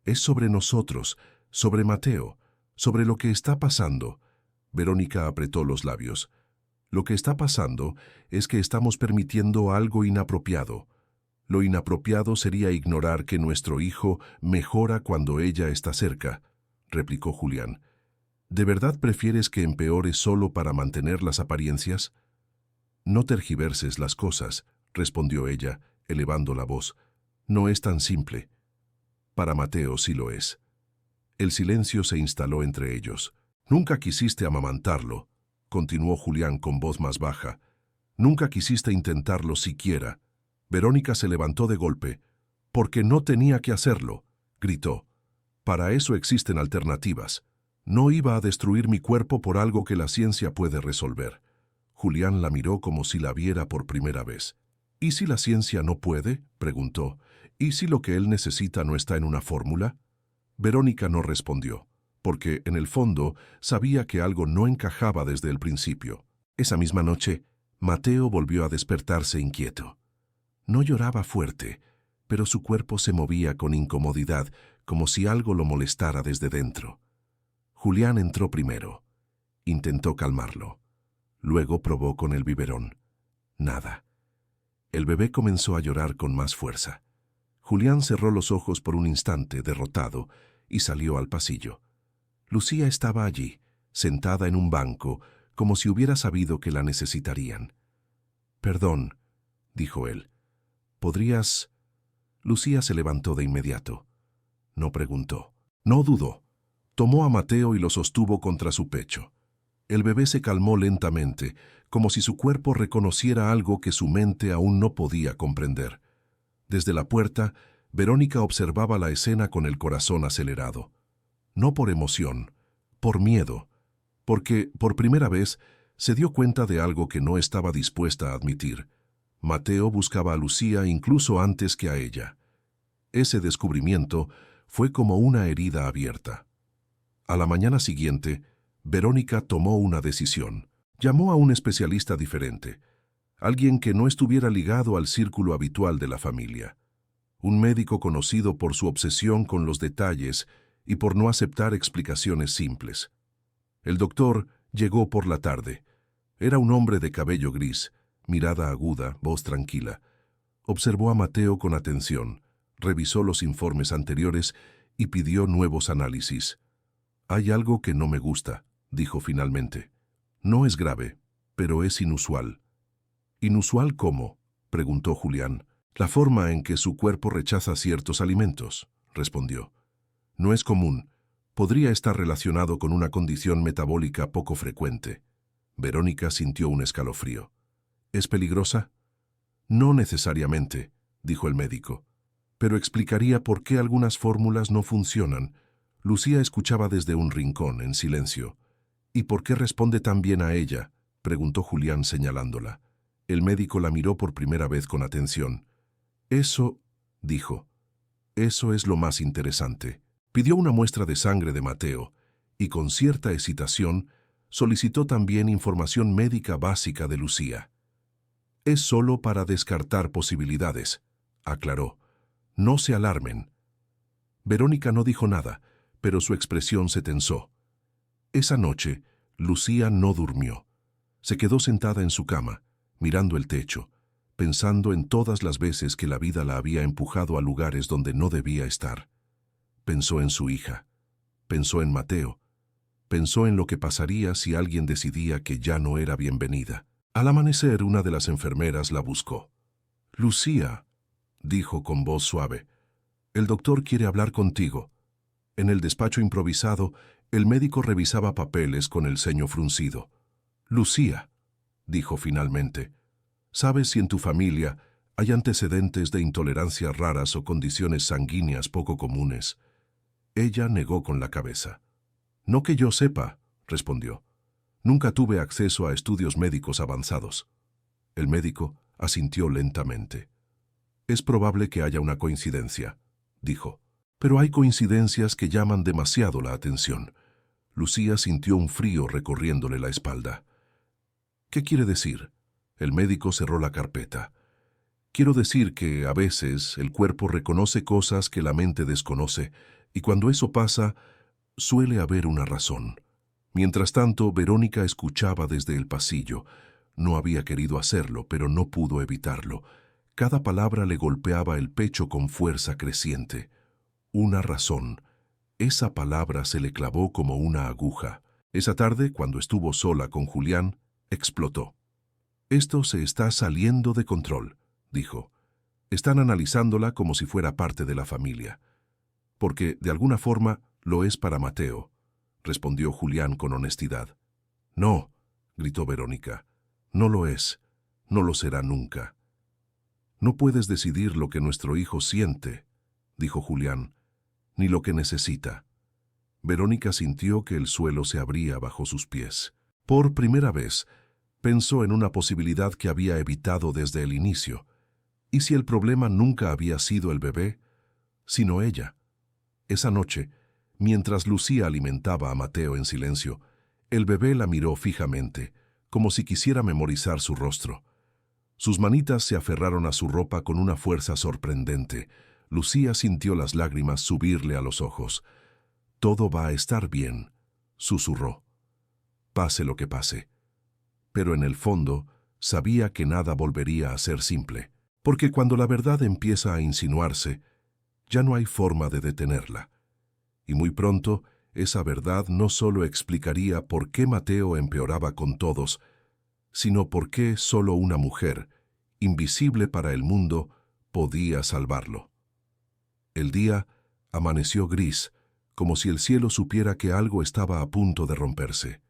«Es sobre nosotros, sobre Mateo, sobre lo que está pasando». Verónica apretó los labios. «Lo que está pasando es que estamos permitiendo algo inapropiado. Lo inapropiado sería ignorar que nuestro hijo mejora cuando ella está cerca», replicó Julián. «¿De verdad prefieres que empeore solo para mantener las apariencias?» «No tergiverses las cosas», respondió ella, elevando la voz. «No es tan simple. Para Mateo sí lo es». El silencio se instaló entre ellos. «Nunca quisiste amamantarlo», continuó Julián con voz más baja. «Nunca quisiste intentarlo siquiera». Verónica se levantó de golpe. «Porque no tenía que hacerlo», gritó. «Para eso existen alternativas. No iba a destruir mi cuerpo por algo que la ciencia puede resolver». Julián la miró como si la viera por primera vez. «¿Y si la ciencia no puede?», preguntó. «¿Y si lo que él necesita no está en una fórmula?». Verónica no respondió, porque en el fondo sabía que algo no encajaba desde el principio. Esa misma noche, Mateo volvió a despertarse inquieto. No lloraba fuerte, pero su cuerpo se movía con incomodidad, como si algo lo molestara desde dentro. Julián entró primero. Intentó calmarlo. Luego probó con el biberón. Nada. El bebé comenzó a llorar con más fuerza. Julián cerró los ojos por un instante, derrotado, y salió al pasillo. Lucía estaba allí, sentada en un banco, como si hubiera sabido que la necesitarían. «Perdón», dijo él. «¿Podrías...?» Lucía se levantó de inmediato. No preguntó. No dudó. Tomó a Mateo y lo sostuvo contra su pecho. El bebé se calmó lentamente, como si su cuerpo reconociera algo que su mente aún no podía comprender. Desde la puerta, Verónica observaba la escena con el corazón acelerado. No por emoción, por miedo, porque, por primera vez, se dio cuenta de algo que no estaba dispuesta a admitir. Mateo buscaba a Lucía incluso antes que a ella. Ese descubrimiento fue como una herida abierta. A la mañana siguiente, Verónica tomó una decisión. Llamó a un especialista diferente, alguien que no estuviera ligado al círculo habitual de la familia. Un médico conocido por su obsesión con los detalles y por no aceptar explicaciones simples. El doctor llegó por la tarde. Era un hombre de cabello gris, mirada aguda, voz tranquila. Observó a Mateo con atención, revisó los informes anteriores y pidió nuevos análisis. «Hay algo que no me gusta», dijo finalmente. «No es grave, pero es inusual». «¿Inusual cómo?», preguntó Julián. «La forma en que su cuerpo rechaza ciertos alimentos», respondió. «No es común. Podría estar relacionado con una condición metabólica poco frecuente». Verónica sintió un escalofrío. «¿Es peligrosa?». «No necesariamente», dijo el médico. «Pero explicaría por qué algunas fórmulas no funcionan». Lucía escuchaba desde un rincón, en silencio. «¿Y por qué responde tan bien a ella?», preguntó Julián señalándola. El médico la miró por primera vez con atención. «Eso», dijo, «eso es lo más interesante». Pidió una muestra de sangre de Mateo y, con cierta excitación, solicitó también información médica básica de Lucía. «Es solo para descartar posibilidades», aclaró. «No se alarmen». Verónica no dijo nada, pero su expresión se tensó. Esa noche, Lucía no durmió. Se quedó sentada en su cama, mirando el techo, pensando en todas las veces que la vida la había empujado a lugares donde no debía estar. Pensó en su hija, pensó en Mateo, pensó en lo que pasaría si alguien decidía que ya no era bienvenida. Al amanecer, una de las enfermeras la buscó. «Lucía», dijo con voz suave, «el doctor quiere hablar contigo». En el despacho improvisado, el médico revisaba papeles con el ceño fruncido. «Lucía», dijo finalmente, «¿sabes si en tu familia hay antecedentes de intolerancias raras o condiciones sanguíneas poco comunes?» Ella negó con la cabeza. «No que yo sepa», respondió. «Nunca tuve acceso a estudios médicos avanzados». El médico asintió lentamente. «Es probable que haya una coincidencia», dijo. «Pero hay coincidencias que llaman demasiado la atención». Lucía sintió un frío recorriéndole la espalda. «¿Qué quiere decir?» El médico cerró la carpeta. «Quiero decir que, a veces, el cuerpo reconoce cosas que la mente desconoce, y cuando eso pasa, suele haber una razón». Mientras tanto, Verónica escuchaba desde el pasillo. No había querido hacerlo, pero no pudo evitarlo. Cada palabra le golpeaba el pecho con fuerza creciente. Una razón. Esa palabra se le clavó como una aguja. Esa tarde, cuando estuvo sola con Julián, explotó. «Esto se está saliendo de control», dijo. «Están analizándola como si fuera parte de la familia». «Porque, de alguna forma, lo es para Mateo», respondió Julián con honestidad. «No», gritó Verónica. «No lo es. No lo será nunca». «No puedes decidir lo que nuestro hijo siente», dijo Julián, «ni lo que necesita». Verónica sintió que el suelo se abría bajo sus pies. Por primera vez, pensó en una posibilidad que había evitado desde el inicio. ¿Y si el problema nunca había sido el bebé, sino ella? Esa noche, mientras Lucía alimentaba a Mateo en silencio, el bebé la miró fijamente, como si quisiera memorizar su rostro. Sus manitas se aferraron a su ropa con una fuerza sorprendente. Lucía sintió las lágrimas subirle a los ojos. «Todo va a estar bien», susurró. «Pase lo que pase». Pero en el fondo, sabía que nada volvería a ser simple, porque cuando la verdad empieza a insinuarse, ya no hay forma de detenerla. Y muy pronto, esa verdad no solo explicaría por qué Mateo empeoraba con todos, sino por qué solo una mujer, invisible para el mundo, podía salvarlo. El día amaneció gris, como si el cielo supiera que algo estaba a punto de romperse.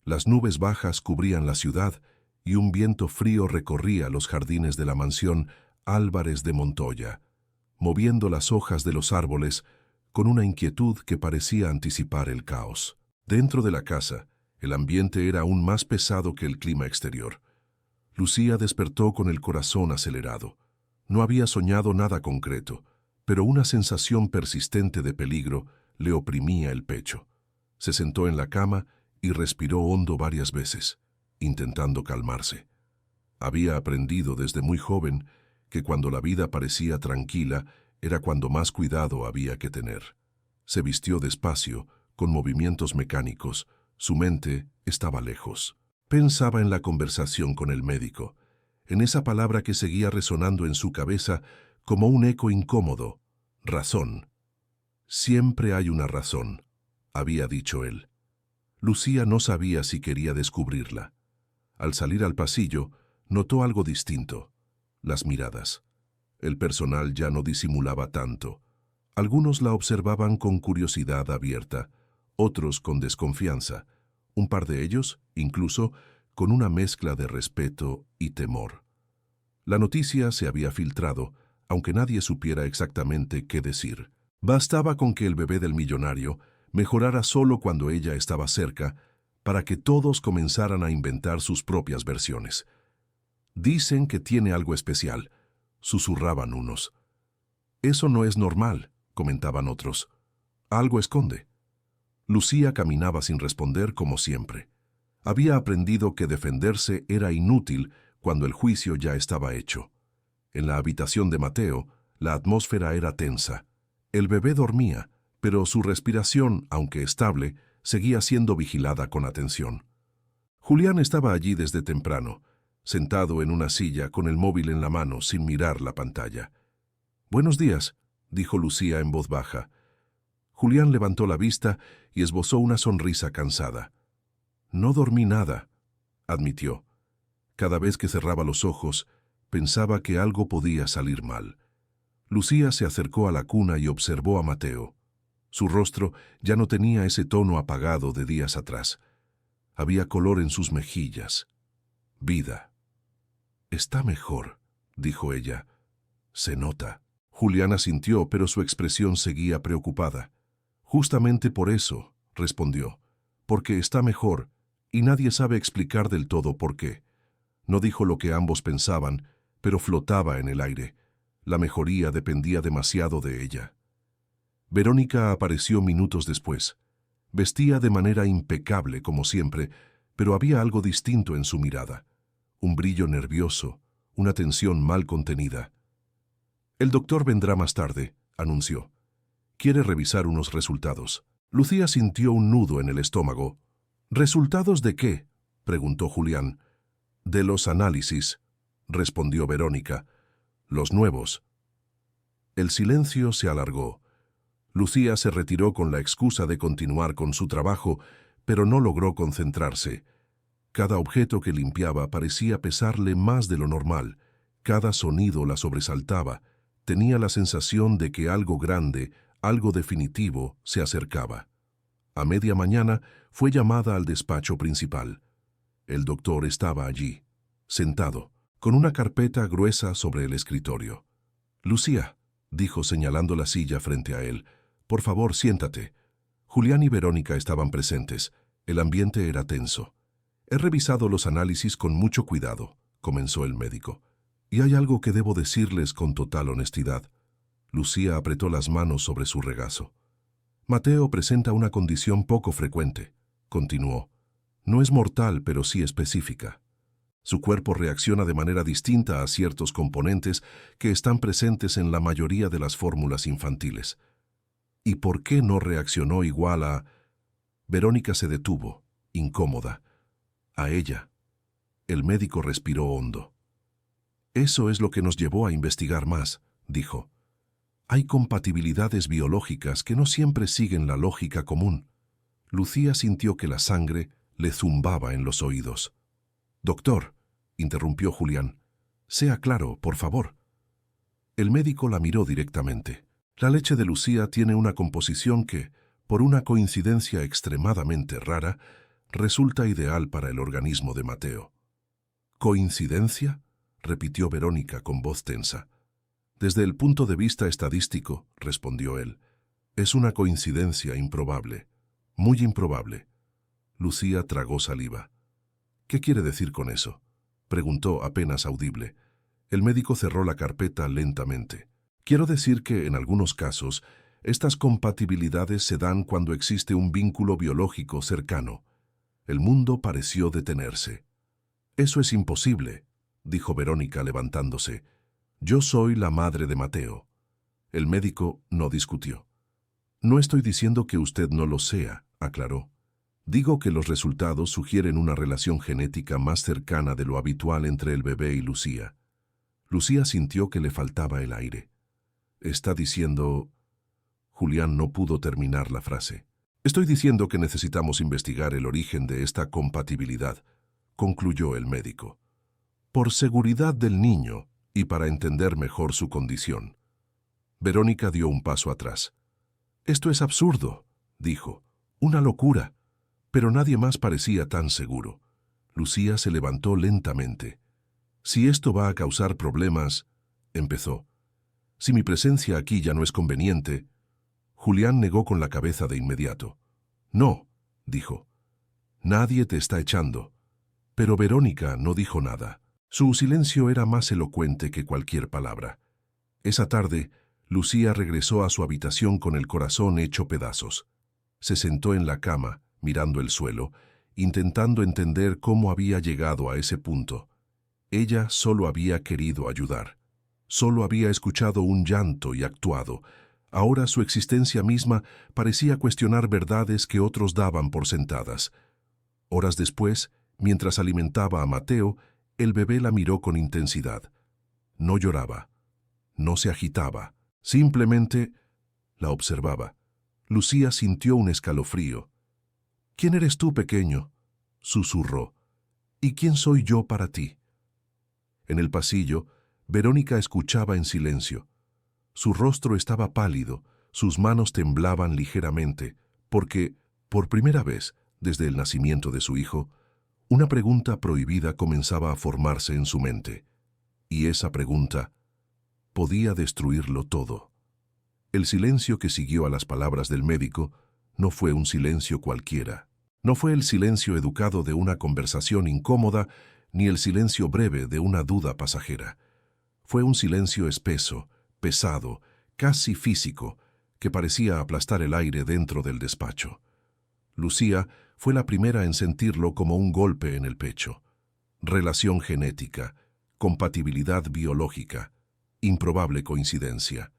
Las nubes bajas cubrían la ciudad y un viento frío recorría los jardines de la mansión Álvarez de Montoya, moviendo las hojas de los árboles con una inquietud que parecía anticipar el caos. Dentro de la casa, el ambiente era aún más pesado que el clima exterior. Lucía despertó con el corazón acelerado. No había soñado nada concreto, pero una sensación persistente de peligro le oprimía el pecho. Se sentó en la cama y respiró hondo varias veces, intentando calmarse. Había aprendido desde muy joven que cuando la vida parecía tranquila era cuando más cuidado había que tener. Se vistió despacio, con movimientos mecánicos. Su mente estaba lejos. Pensaba en la conversación con el médico, en esa palabra que seguía resonando en su cabeza como un eco incómodo: razón. «Siempre hay una razón», había dicho él. Lucía no sabía si quería descubrirla. Al salir al pasillo, notó algo distinto: las miradas. El personal ya no disimulaba tanto. Algunos la observaban con curiosidad abierta, otros con desconfianza, un par de ellos, incluso, con una mezcla de respeto y temor. La noticia se había filtrado, aunque nadie supiera exactamente qué decir. Bastaba con que el bebé del millonario mejorara solo cuando ella estaba cerca, para que todos comenzaran a inventar sus propias versiones. «Dicen que tiene algo especial», susurraban unos. «Eso no es normal», comentaban otros. «Algo esconde». Lucía caminaba sin responder como siempre. Había aprendido que defenderse era inútil cuando el juicio ya estaba hecho. En la habitación de Mateo, la atmósfera era tensa. Él no El bebé dormía, pero su respiración, aunque estable, seguía siendo vigilada con atención. Julián estaba allí desde temprano, sentado en una silla con el móvil en la mano sin mirar la pantalla. «Buenos días», dijo Lucía en voz baja. Julián levantó la vista y esbozó una sonrisa cansada. «No dormí nada», admitió. Cada vez que cerraba los ojos, pensaba que algo podía salir mal. Lucía se acercó a la cuna y observó a Mateo. Su rostro ya no tenía ese tono apagado de días atrás. Había color en sus mejillas. Vida. «Está mejor», dijo ella. «Se nota». Julián asintió, pero su expresión seguía preocupada. «Justamente por eso», respondió, «porque está mejor, y nadie sabe explicar del todo por qué». No dijo lo que ambos pensaban, pero flotaba en el aire. La mejoría dependía demasiado de ella. Verónica apareció minutos después. Vestía de manera impecable, como siempre, pero había algo distinto en su mirada. Un brillo nervioso, una tensión mal contenida. «El doctor vendrá más tarde», anunció. «Quiere revisar unos resultados». Lucía sintió un nudo en el estómago. «¿Resultados de qué?», preguntó Julián. «De los análisis», respondió Verónica. «Los nuevos». El silencio se alargó. Lucía se retiró con la excusa de continuar con su trabajo, pero no logró concentrarse. Cada objeto que limpiaba parecía pesarle más de lo normal. Cada sonido la sobresaltaba. Tenía la sensación de que algo grande, algo definitivo, se acercaba. A media mañana fue llamada al despacho principal. El doctor estaba allí, sentado, con una carpeta gruesa sobre el escritorio. «Lucía», dijo señalando la silla frente a él, «por favor, siéntate». Julián y Verónica estaban presentes. El ambiente era tenso. «He revisado los análisis con mucho cuidado», comenzó el médico. «Y hay algo que debo decirles con total honestidad». Lucía apretó las manos sobre su regazo. «Mateo presenta una condición poco frecuente», continuó. «No es mortal, pero sí específica. Su cuerpo reacciona de manera distinta a ciertos componentes que están presentes en la mayoría de las fórmulas infantiles». «¿Y por qué no reaccionó igual a...?» Verónica se detuvo, incómoda. «A ella». El médico respiró hondo. «Eso es lo que nos llevó a investigar más», dijo. «Hay compatibilidades biológicas que no siempre siguen la lógica común». Lucía sintió que la sangre le zumbaba en los oídos. «Doctor», interrumpió Julián, «sea claro, por favor». El médico la miró directamente. «La leche de Lucía tiene una composición que, por una coincidencia extremadamente rara, resulta ideal para el organismo de Mateo». «¿Coincidencia?», repitió Verónica con voz tensa. «Desde el punto de vista estadístico», respondió él, «es una coincidencia improbable, muy improbable». Lucía tragó saliva. «¿Qué quiere decir con eso?», preguntó apenas audible. El médico cerró la carpeta lentamente. «Quiero decir que, en algunos casos, estas compatibilidades se dan cuando existe un vínculo biológico cercano». El mundo pareció detenerse. «Eso es imposible», dijo Verónica levantándose. «Yo soy la madre de Mateo». El médico no discutió. «No estoy diciendo que usted no lo sea», aclaró. «Digo que los resultados sugieren una relación genética más cercana de lo habitual entre el bebé y Lucía». Lucía sintió que le faltaba el aire. «¿Está diciendo...?» Julián no pudo terminar la frase. «Estoy diciendo que necesitamos investigar el origen de esta compatibilidad», concluyó el médico. «Por seguridad del niño y para entender mejor su condición». Verónica dio un paso atrás. «Esto es absurdo», dijo. «Una locura». Pero nadie más parecía tan seguro. Lucía se levantó lentamente. «Si esto va a causar problemas», empezó. «Si mi presencia aquí ya no es conveniente». Julián negó con la cabeza de inmediato. «No», dijo. «Nadie te está echando». Pero Verónica no dijo nada. Su silencio era más elocuente que cualquier palabra. Esa tarde, Lucía regresó a su habitación con el corazón hecho pedazos. Se sentó en la cama, mirando el suelo, intentando entender cómo había llegado a ese punto. Ella solo había querido ayudar. Solo había escuchado un llanto y actuado. Ahora su existencia misma parecía cuestionar verdades que otros daban por sentadas. Horas después, mientras alimentaba a Mateo, el bebé la miró con intensidad. No lloraba, no se agitaba, simplemente la observaba. Lucía sintió un escalofrío. «¿Quién eres tú, pequeño?», susurró. «¿Y quién soy yo para ti?». En el pasillo, Verónica escuchaba en silencio. Su rostro estaba pálido, sus manos temblaban ligeramente, porque, por primera vez, desde el nacimiento de su hijo, una pregunta prohibida comenzaba a formarse en su mente. Y esa pregunta podía destruirlo todo. El silencio que siguió a las palabras del médico no fue un silencio cualquiera. No fue el silencio educado de una conversación incómoda, ni el silencio breve de una duda pasajera. Fue un silencio espeso, pesado, casi físico, que parecía aplastar el aire dentro del despacho. Lucía fue la primera en sentirlo como un golpe en el pecho. Relación genética, compatibilidad biológica, improbable coincidencia.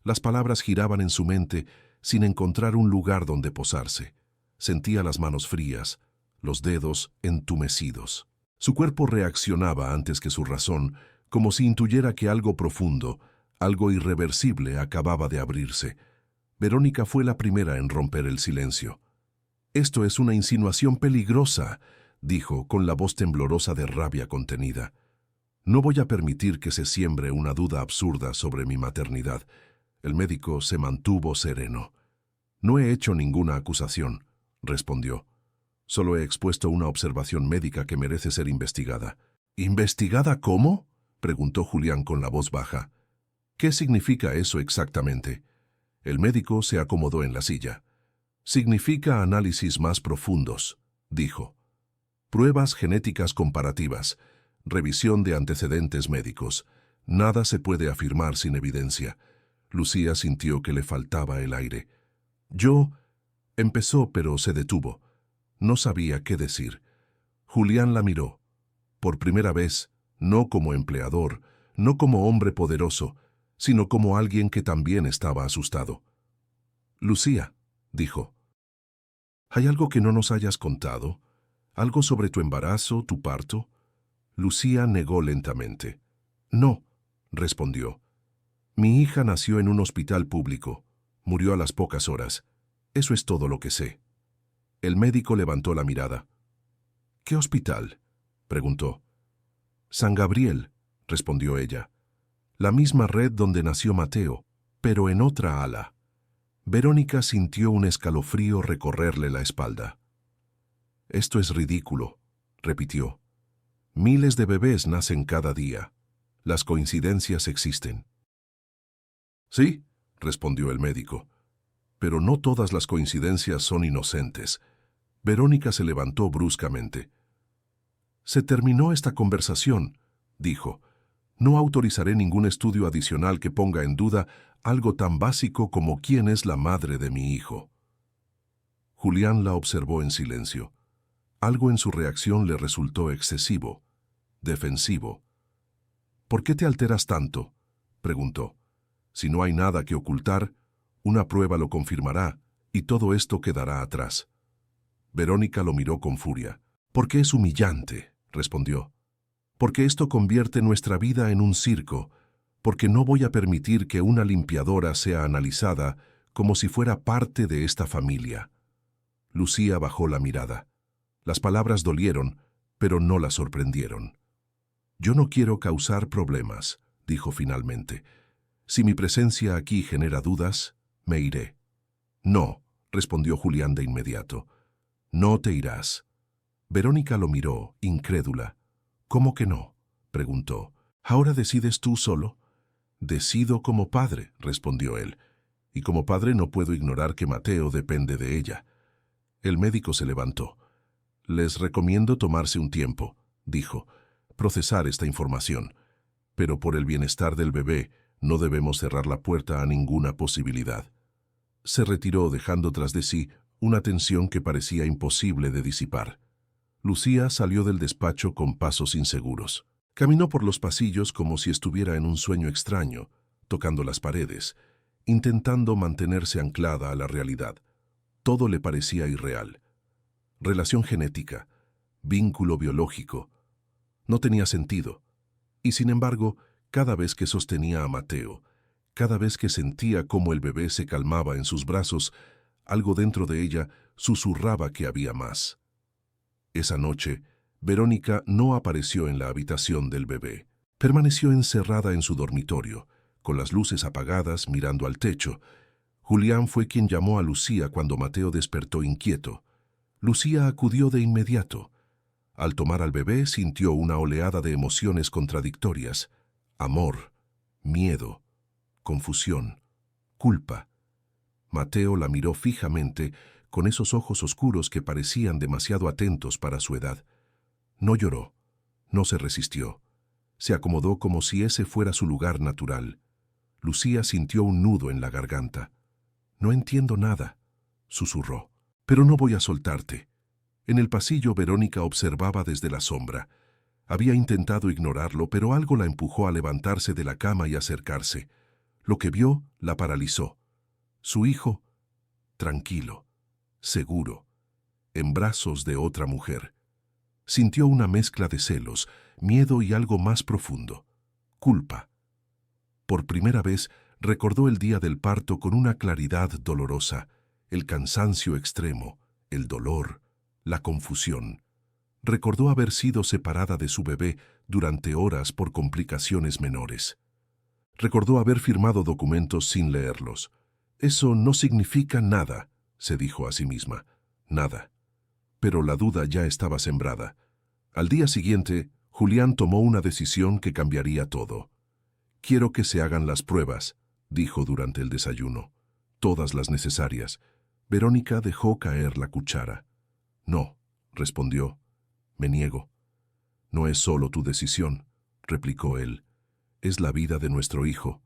Las palabras giraban en su mente sin encontrar un lugar donde posarse. Sentía las manos frías, los dedos entumecidos. Su cuerpo reaccionaba antes que su razón, como si intuyera que algo profundo, algo irreversible acababa de abrirse. Verónica fue la primera en romper el silencio. «Esto es una insinuación peligrosa», dijo con la voz temblorosa de rabia contenida. «No voy a permitir que se siembre una duda absurda sobre mi maternidad». El médico se mantuvo sereno. «No he hecho ninguna acusación», respondió. «Solo he expuesto una observación médica que merece ser investigada». «¿Investigada cómo?», preguntó Julián con la voz baja. «¿Qué significa eso exactamente?». El médico se acomodó en la silla. «Significa análisis más profundos», dijo. «Pruebas genéticas comparativas, revisión de antecedentes médicos. Nada se puede afirmar sin evidencia». Lucía sintió que le faltaba el aire. «Yo…» empezó, pero se detuvo. No sabía qué decir. Julián la miró. Por primera vez, no como empleador, no como hombre poderoso, sino como alguien que también estaba asustado. «Lucía», dijo, «¿hay algo que no nos hayas contado? ¿Algo sobre tu embarazo, tu parto?». Lucía negó lentamente. «No», respondió. «Mi hija nació en un hospital público. Murió a las pocas horas. Eso es todo lo que sé». El médico levantó la mirada. «¿Qué hospital?», preguntó. «San Gabriel», respondió ella. «La misma red donde nació Mateo, pero en otra ala». Verónica sintió un escalofrío recorrerle la espalda. «Esto es ridículo», repitió. «Miles de bebés nacen cada día. Las coincidencias existen». «Sí», respondió el médico, «pero no todas las coincidencias son inocentes». Verónica se levantó bruscamente. «Se terminó esta conversación», dijo. «No autorizaré ningún estudio adicional que ponga en duda algo tan básico como quién es la madre de mi hijo». Julián la observó en silencio. Algo en su reacción le resultó excesivo, defensivo. «¿Por qué te alteras tanto?», preguntó. «Si no hay nada que ocultar, una prueba lo confirmará y todo esto quedará atrás». Verónica lo miró con furia. «Porque es humillante», respondió. «Porque esto convierte nuestra vida en un circo, porque no voy a permitir que una limpiadora sea analizada como si fuera parte de esta familia». Lucía bajó la mirada. Las palabras dolieron, pero no la sorprendieron. «Yo no quiero causar problemas», dijo finalmente. «Si mi presencia aquí genera dudas, me iré». «No», respondió Julián de inmediato. «No te irás». Verónica lo miró, incrédula. «¿Cómo que no?», preguntó. «¿Ahora decides tú solo?». «Decido como padre», respondió él. «Y como padre no puedo ignorar que Mateo depende de ella». El médico se levantó. «Les recomiendo tomarse un tiempo», dijo, «procesar esta información. Pero por el bienestar del bebé, no debemos cerrar la puerta a ninguna posibilidad». Se retiró dejando tras de sí una tensión que parecía imposible de disipar. Lucía salió del despacho con pasos inseguros. Caminó por los pasillos como si estuviera en un sueño extraño, tocando las paredes, intentando mantenerse anclada a la realidad. Todo le parecía irreal. Relación genética, vínculo biológico, no tenía sentido. Y sin embargo, cada vez que sostenía a Mateo, cada vez que sentía cómo el bebé se calmaba en sus brazos, algo dentro de ella susurraba que había más. Esa noche, Verónica no apareció en la habitación del bebé. Permaneció encerrada en su dormitorio, con las luces apagadas, mirando al techo. Julián fue quien llamó a Lucía cuando Mateo despertó inquieto. Lucía acudió de inmediato. Al tomar al bebé sintió una oleada de emociones contradictorias: amor, miedo, confusión, culpa. Mateo la miró fijamente, con esos ojos oscuros que parecían demasiado atentos para su edad. No lloró, no se resistió. Se acomodó como si ese fuera su lugar natural. Lucía sintió un nudo en la garganta. «No entiendo nada», susurró. «Pero no voy a soltarte». En el pasillo, Verónica observaba desde la sombra. Había intentado ignorarlo, pero algo la empujó a levantarse de la cama y acercarse. Lo que vio la paralizó. Su hijo, tranquilo, seguro, en brazos de otra mujer. Sintió una mezcla de celos, miedo y algo más profundo: culpa. Por primera vez recordó el día del parto con una claridad dolorosa, el cansancio extremo, el dolor, la confusión. Recordó haber sido separada de su bebé durante horas por complicaciones menores. Recordó haber firmado documentos sin leerlos. «Eso no significa nada», se dijo a sí misma. Nada. Pero la duda ya estaba sembrada. Al día siguiente, Julián tomó una decisión que cambiaría todo. «Quiero que se hagan las pruebas», dijo durante el desayuno. «Todas las necesarias». Verónica dejó caer la cuchara. «No», respondió. «Me niego». «No es solo tu decisión», replicó él. «Es la vida de nuestro hijo».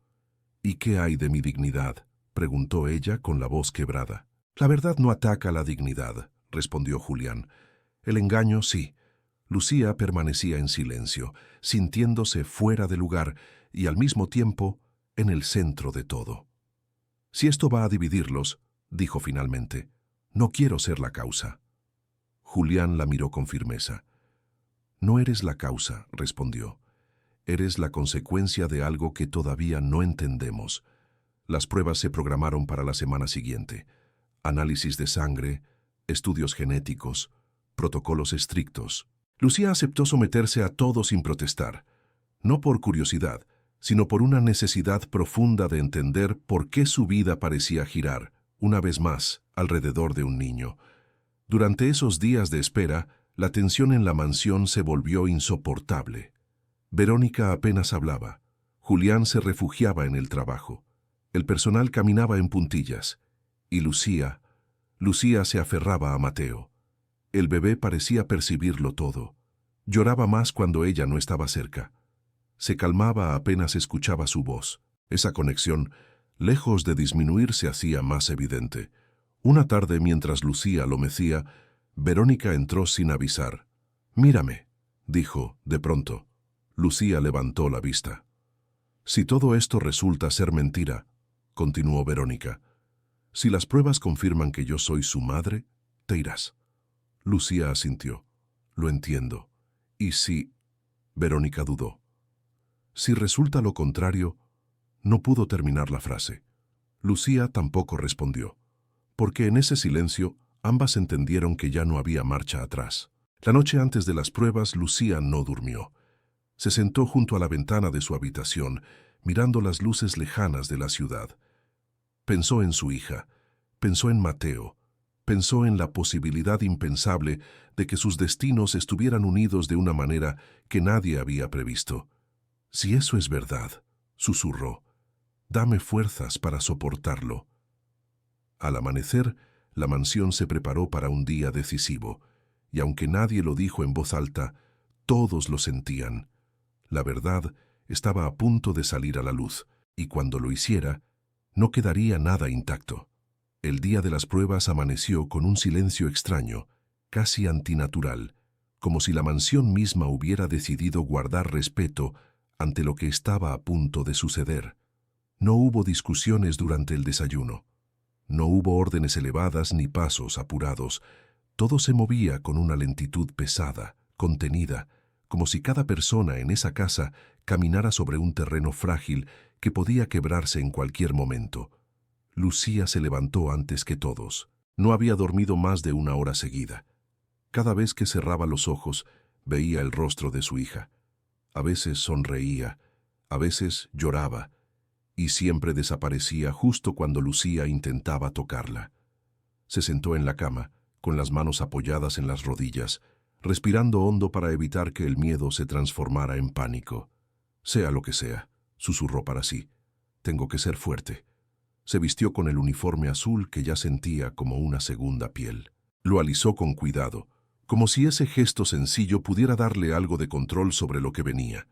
«¿Y qué hay de mi dignidad?», preguntó ella con la voz quebrada. «La verdad no ataca la dignidad», respondió Julián. «El engaño sí». Lucía permanecía en silencio, sintiéndose fuera de lugar y al mismo tiempo en el centro de todo. «Si esto va a dividirlos», dijo finalmente, «no quiero ser la causa». Julián la miró con firmeza. «No eres la causa», respondió. «Eres la consecuencia de algo que todavía no entendemos». Las pruebas se programaron para la semana siguiente. Análisis de sangre, estudios genéticos, protocolos estrictos. Lucía aceptó someterse a todo sin protestar, no por curiosidad, sino por una necesidad profunda de entender por qué su vida parecía girar, una vez más, alrededor de un niño. Durante esos días de espera, la tensión en la mansión se volvió insoportable. Verónica apenas hablaba. Julián se refugiaba en el trabajo. El personal caminaba en puntillas. Y Lucía se aferraba a Mateo. El bebé parecía percibirlo todo. Lloraba más cuando ella no estaba cerca. Se calmaba apenas escuchaba su voz. Esa conexión, lejos de disminuir, se hacía más evidente. Una tarde, mientras Lucía lo mecía, Verónica entró sin avisar. «Mírame», dijo, de pronto. Lucía levantó la vista. «Si todo esto resulta ser mentira», continuó Verónica, «si las pruebas confirman que yo soy su madre, te irás». Lucía asintió. «Lo entiendo». «¿Y si...?» Verónica dudó. «Si resulta lo contrario...» No pudo terminar la frase. Lucía tampoco respondió, porque en ese silencio ambas entendieron que ya no había marcha atrás. La noche antes de las pruebas, Lucía no durmió. Se sentó junto a la ventana de su habitación, mirando las luces lejanas de la ciudad. Pensó en su hija, pensó en Mateo, pensó en la posibilidad impensable de que sus destinos estuvieran unidos de una manera que nadie había previsto. «Si eso es verdad», susurró, «dame fuerzas para soportarlo». Al amanecer, la mansión se preparó para un día decisivo, y aunque nadie lo dijo en voz alta, todos lo sentían. La verdad estaba a punto de salir a la luz, y cuando lo hiciera, no quedaría nada intacto. El día de las pruebas amaneció con un silencio extraño, casi antinatural, como si la mansión misma hubiera decidido guardar respeto ante lo que estaba a punto de suceder. No hubo discusiones durante el desayuno. No hubo órdenes elevadas ni pasos apurados. Todo se movía con una lentitud pesada, contenida, como si cada persona en esa casa caminara sobre un terreno frágil que podía quebrarse en cualquier momento. Lucía se levantó antes que todos. No había dormido más de 1 hora seguida. Cada vez que cerraba los ojos, veía el rostro de su hija. A veces sonreía, a veces lloraba, y siempre desaparecía justo cuando Lucía intentaba tocarla. Se sentó en la cama, con las manos apoyadas en las rodillas, respirando hondo para evitar que el miedo se transformara en pánico. Sea lo que sea, susurró para sí, tengo que ser fuerte. Se vistió con el uniforme azul que ya sentía como una segunda piel. Lo alisó con cuidado, como si ese gesto sencillo pudiera darle algo de control sobre lo que venía.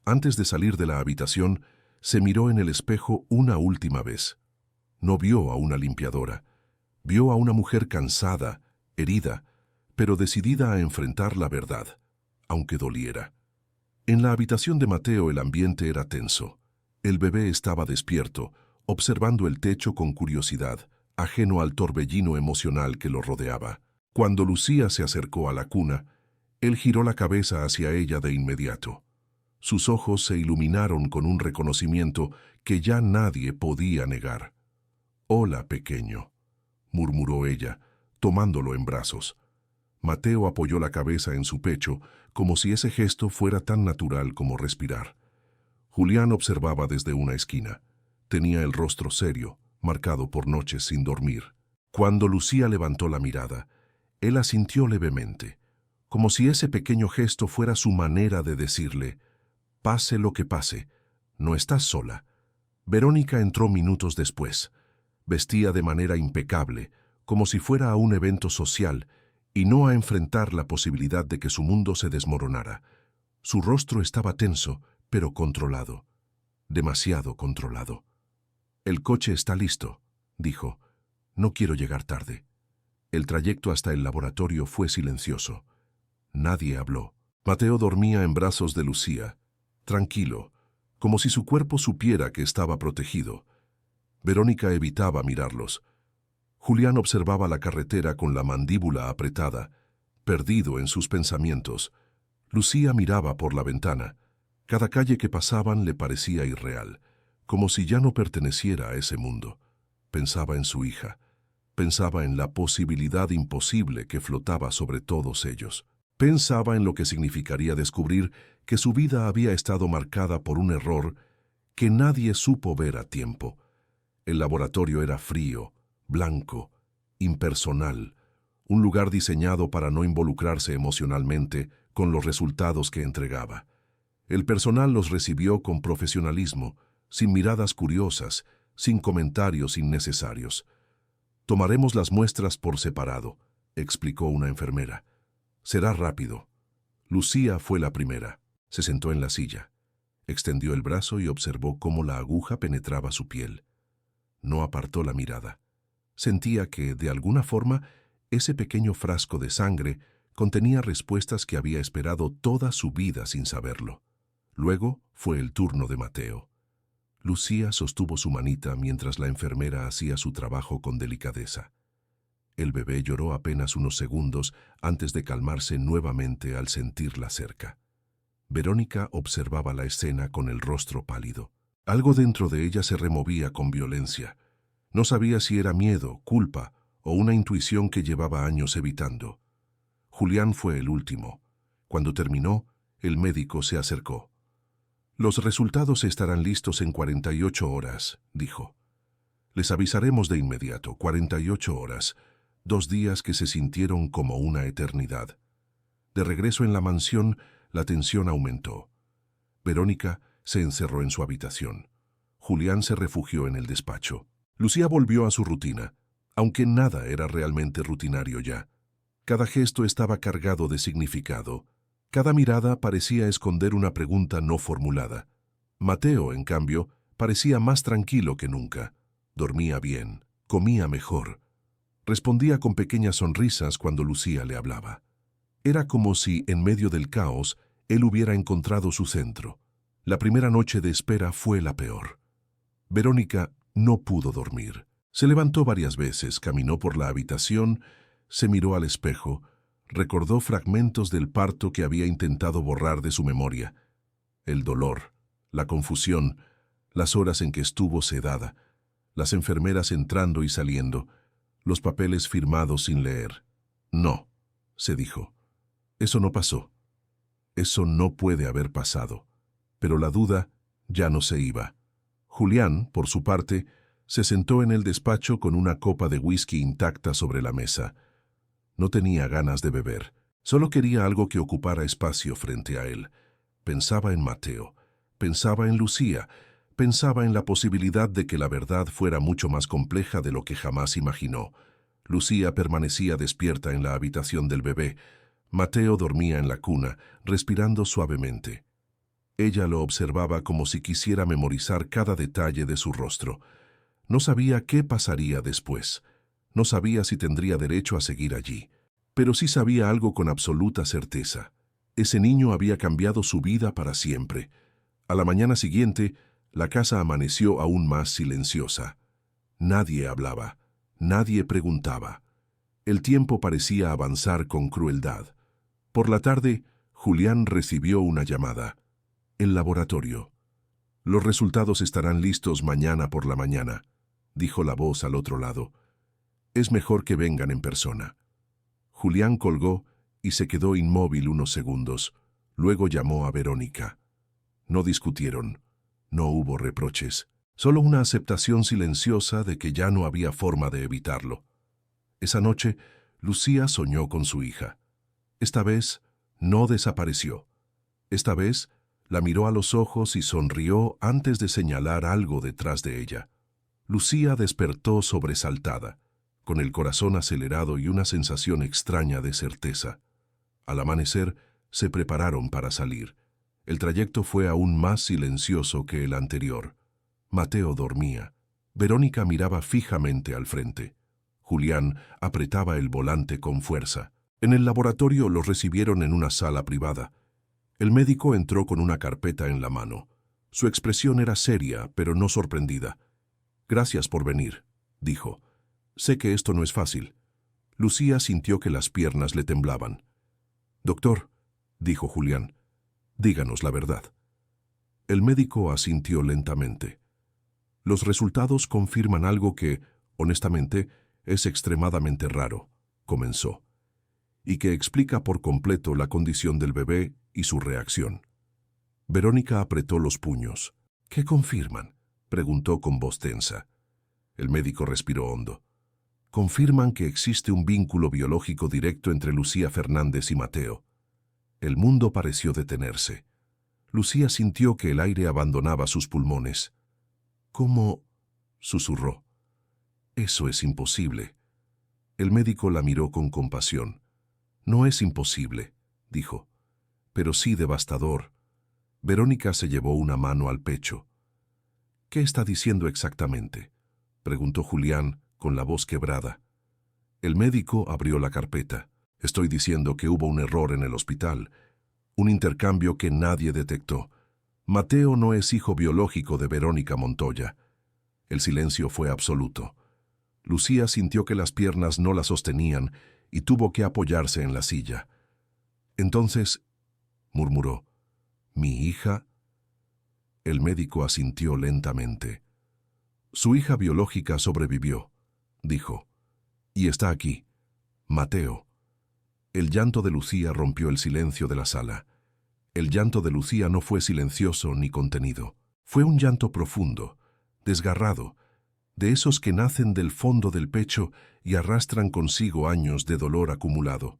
Antes de salir de la habitación, se miró en el espejo una última vez. No vio a una limpiadora. Vio a una mujer cansada, herida, pero decidida a enfrentar la verdad, aunque doliera. En la habitación de Mateo el ambiente era tenso. El bebé estaba despierto, observando el techo con curiosidad, ajeno al torbellino emocional que lo rodeaba. Cuando Lucía se acercó a la cuna, él giró la cabeza hacia ella de inmediato. Sus ojos se iluminaron con un reconocimiento que ya nadie podía negar. «Hola, pequeño», murmuró ella, tomándolo en brazos. Mateo apoyó la cabeza en su pecho, como si ese gesto fuera tan natural como respirar. Julián observaba desde una esquina. Tenía el rostro serio, marcado por noches sin dormir. Cuando Lucía levantó la mirada, él asintió levemente, como si ese pequeño gesto fuera su manera de decirle: «Pase lo que pase, no estás sola». Verónica entró minutos después. Vestía de manera impecable, como si fuera a un evento social, y no a enfrentar la posibilidad de que su mundo se desmoronara. Su rostro estaba tenso, pero controlado. Demasiado controlado. «El coche está listo», dijo. «No quiero llegar tarde». El trayecto hasta el laboratorio fue silencioso. Nadie habló. Mateo dormía en brazos de Lucía, tranquilo, como si su cuerpo supiera que estaba protegido. Verónica evitaba mirarlos. Julián observaba la carretera con la mandíbula apretada, perdido en sus pensamientos. Lucía miraba por la ventana. Cada calle que pasaban le parecía irreal, como si ya no perteneciera a ese mundo. Pensaba en su hija. Pensaba en la posibilidad imposible que flotaba sobre todos ellos. Pensaba en lo que significaría descubrir que su vida había estado marcada por un error que nadie supo ver a tiempo. El laboratorio era frío, blanco, impersonal, un lugar diseñado para no involucrarse emocionalmente con los resultados que entregaba. El personal los recibió con profesionalismo, sin miradas curiosas, sin comentarios innecesarios. «Tomaremos las muestras por separado», explicó una enfermera. «Será rápido». Lucía fue la primera. Se sentó en la silla. Extendió el brazo y observó cómo la aguja penetraba su piel. No apartó la mirada. Sentía que, de alguna forma, ese pequeño frasco de sangre contenía respuestas que había esperado toda su vida sin saberlo. Luego fue el turno de Mateo. Lucía sostuvo su manita mientras la enfermera hacía su trabajo con delicadeza. El bebé lloró apenas unos segundos antes de calmarse nuevamente al sentirla cerca. Verónica observaba la escena con el rostro pálido. Algo dentro de ella se removía con violencia. No sabía si era miedo, culpa o una intuición que llevaba años evitando. Julián fue el último. Cuando terminó, el médico se acercó. «Los resultados estarán listos en 48 horas», dijo. «Les avisaremos de inmediato, 48 horas, 2 días que se sintieron como una eternidad». De regreso en la mansión, la tensión aumentó. Verónica se encerró en su habitación. Julián se refugió en el despacho. Lucía volvió a su rutina, aunque nada era realmente rutinario ya. Cada gesto estaba cargado de significado. Cada mirada parecía esconder una pregunta no formulada. Mateo, en cambio, parecía más tranquilo que nunca. Dormía bien, comía mejor. Respondía con pequeñas sonrisas cuando Lucía le hablaba. Era como si, en medio del caos, él hubiera encontrado su centro. La primera noche de espera fue la peor. Verónica no pudo dormir. Se levantó varias veces, caminó por la habitación, se miró al espejo, recordó fragmentos del parto que había intentado borrar de su memoria. El dolor, la confusión, las horas en que estuvo sedada, las enfermeras entrando y saliendo, los papeles firmados sin leer. No, se dijo. Eso no pasó. Eso no puede haber pasado. Pero la duda ya no se iba. Julián, por su parte, se sentó en el despacho con una copa de whisky intacta sobre la mesa. No tenía ganas de beber. Solo quería algo que ocupara espacio frente a él. Pensaba en Mateo. Pensaba en Lucía. Pensaba en la posibilidad de que la verdad fuera mucho más compleja de lo que jamás imaginó. Lucía permanecía despierta en la habitación del bebé. Mateo dormía en la cuna, respirando suavemente. Ella lo observaba como si quisiera memorizar cada detalle de su rostro. No sabía qué pasaría después. No sabía si tendría derecho a seguir allí. Pero sí sabía algo con absoluta certeza. Ese niño había cambiado su vida para siempre. A la mañana siguiente, la casa amaneció aún más silenciosa. Nadie hablaba. Nadie preguntaba. El tiempo parecía avanzar con crueldad. Por la tarde, Julián recibió una llamada. El laboratorio. Los resultados estarán listos mañana por la mañana, dijo la voz al otro lado. Es mejor que vengan en persona. Julián colgó y se quedó inmóvil unos segundos. Luego llamó a Verónica. No discutieron. No hubo reproches. Solo una aceptación silenciosa de que ya no había forma de evitarlo. Esa noche, Lucía soñó con su hija. Esta vez, no desapareció. Esta vez, la miró a los ojos y sonrió antes de señalar algo detrás de ella. Lucía despertó sobresaltada, con el corazón acelerado y una sensación extraña de certeza. Al amanecer, se prepararon para salir. El trayecto fue aún más silencioso que el anterior. Mateo dormía. Verónica miraba fijamente al frente. Julián apretaba el volante con fuerza. En el laboratorio los recibieron en una sala privada. El médico entró con una carpeta en la mano. Su expresión era seria, pero no sorprendida. «Gracias por venir», dijo. «Sé que esto no es fácil». Lucía sintió que las piernas le temblaban. «Doctor», dijo Julián, «díganos la verdad». El médico asintió lentamente. «Los resultados confirman algo que, honestamente, es extremadamente raro», comenzó, «y que explica por completo la condición del bebé y su reacción». Verónica apretó los puños. «¿Qué confirman?», preguntó con voz tensa. El médico respiró hondo. «Confirman que existe un vínculo biológico directo entre Lucía Fernández y Mateo». El mundo pareció detenerse. Lucía sintió que el aire abandonaba sus pulmones. «¿Cómo?», susurró. «Eso es imposible». El médico la miró con compasión. «No es imposible», dijo, «pero sí devastador». Verónica se llevó una mano al pecho. «¿Qué está diciendo exactamente?», preguntó Julián con la voz quebrada. El médico abrió la carpeta. «Estoy diciendo que hubo un error en el hospital, un intercambio que nadie detectó. Mateo no es hijo biológico de Verónica Montoya». El silencio fue absoluto. Lucía sintió que las piernas no la sostenían y tuvo que apoyarse en la silla. «Entonces», murmuró, «¿mi hija?». El médico asintió lentamente. «Su hija biológica sobrevivió», dijo, «y está aquí, Mateo». El llanto de Lucía rompió el silencio de la sala. El llanto de Lucía no fue silencioso ni contenido. Fue un llanto profundo, desgarrado, de esos que nacen del fondo del pecho y arrastran consigo años de dolor acumulado.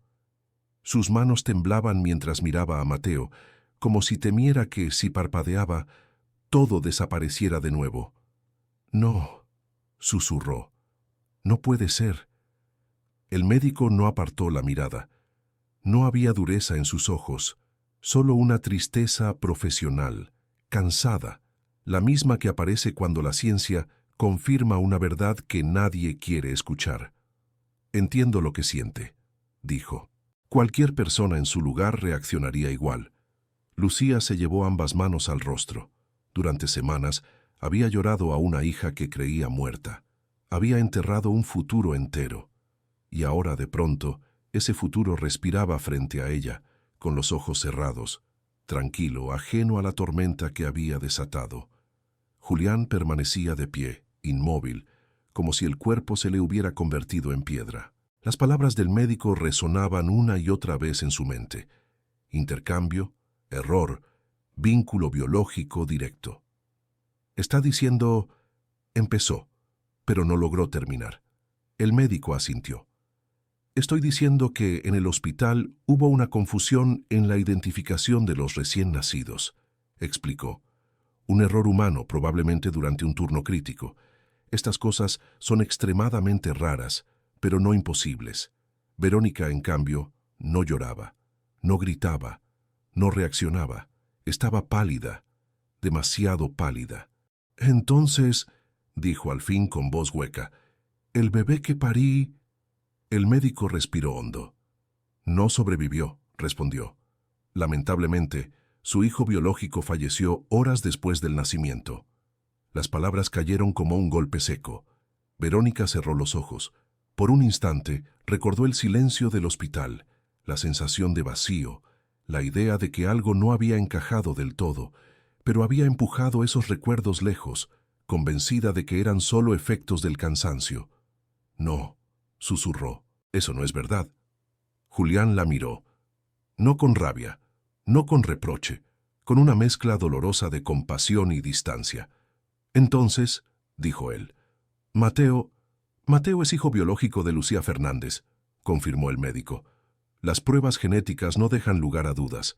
Sus manos temblaban mientras miraba a Mateo, como si temiera que, si parpadeaba, todo desapareciera de nuevo. «No», susurró, «no puede ser». El médico no apartó la mirada. No había dureza en sus ojos, solo una tristeza profesional, cansada, la misma que aparece cuando la ciencia confirma una verdad que nadie quiere escuchar. «Entiendo lo que siente», dijo. Cualquier persona en su lugar reaccionaría igual. Lucía se llevó ambas manos al rostro. Durante semanas Había llorado a una hija que creía muerta. Había enterrado un futuro entero. Y ahora, de pronto, ese futuro respiraba frente a ella, con los ojos cerrados, tranquilo, ajeno a la tormenta que había desatado. Julián permanecía de pie, inmóvil, como si el cuerpo se le hubiera convertido en piedra. Las palabras del médico resonaban una y otra vez en su mente. Intercambio, error, vínculo biológico directo. Está diciendo... Empezó, pero no logró terminar. El médico asintió. Estoy diciendo que en el hospital hubo una confusión en la identificación de los recién nacidos, explicó. Un error humano, probablemente durante un turno crítico. Estas cosas son extremadamente raras, pero no imposibles. Verónica, en cambio, no lloraba, no gritaba, no reaccionaba. Estaba pálida, demasiado pálida. Entonces, dijo al fin con voz hueca, el bebé que parí... El médico respiró hondo. No sobrevivió, respondió. Lamentablemente, su hijo biológico falleció horas después del nacimiento. Las palabras cayeron como un golpe seco. Verónica cerró los ojos. Por un instante, recordó el silencio del hospital, la sensación de vacío, la idea de que algo no había encajado del todo, pero había empujado esos recuerdos lejos, convencida de que eran solo efectos del cansancio. No, susurró, eso no es verdad. Julián la miró, no con rabia, no con reproche, con una mezcla dolorosa de compasión y distancia. Entonces, dijo él, Mateo es hijo biológico de Lucía Fernández, confirmó el médico. Las pruebas genéticas no dejan lugar a dudas.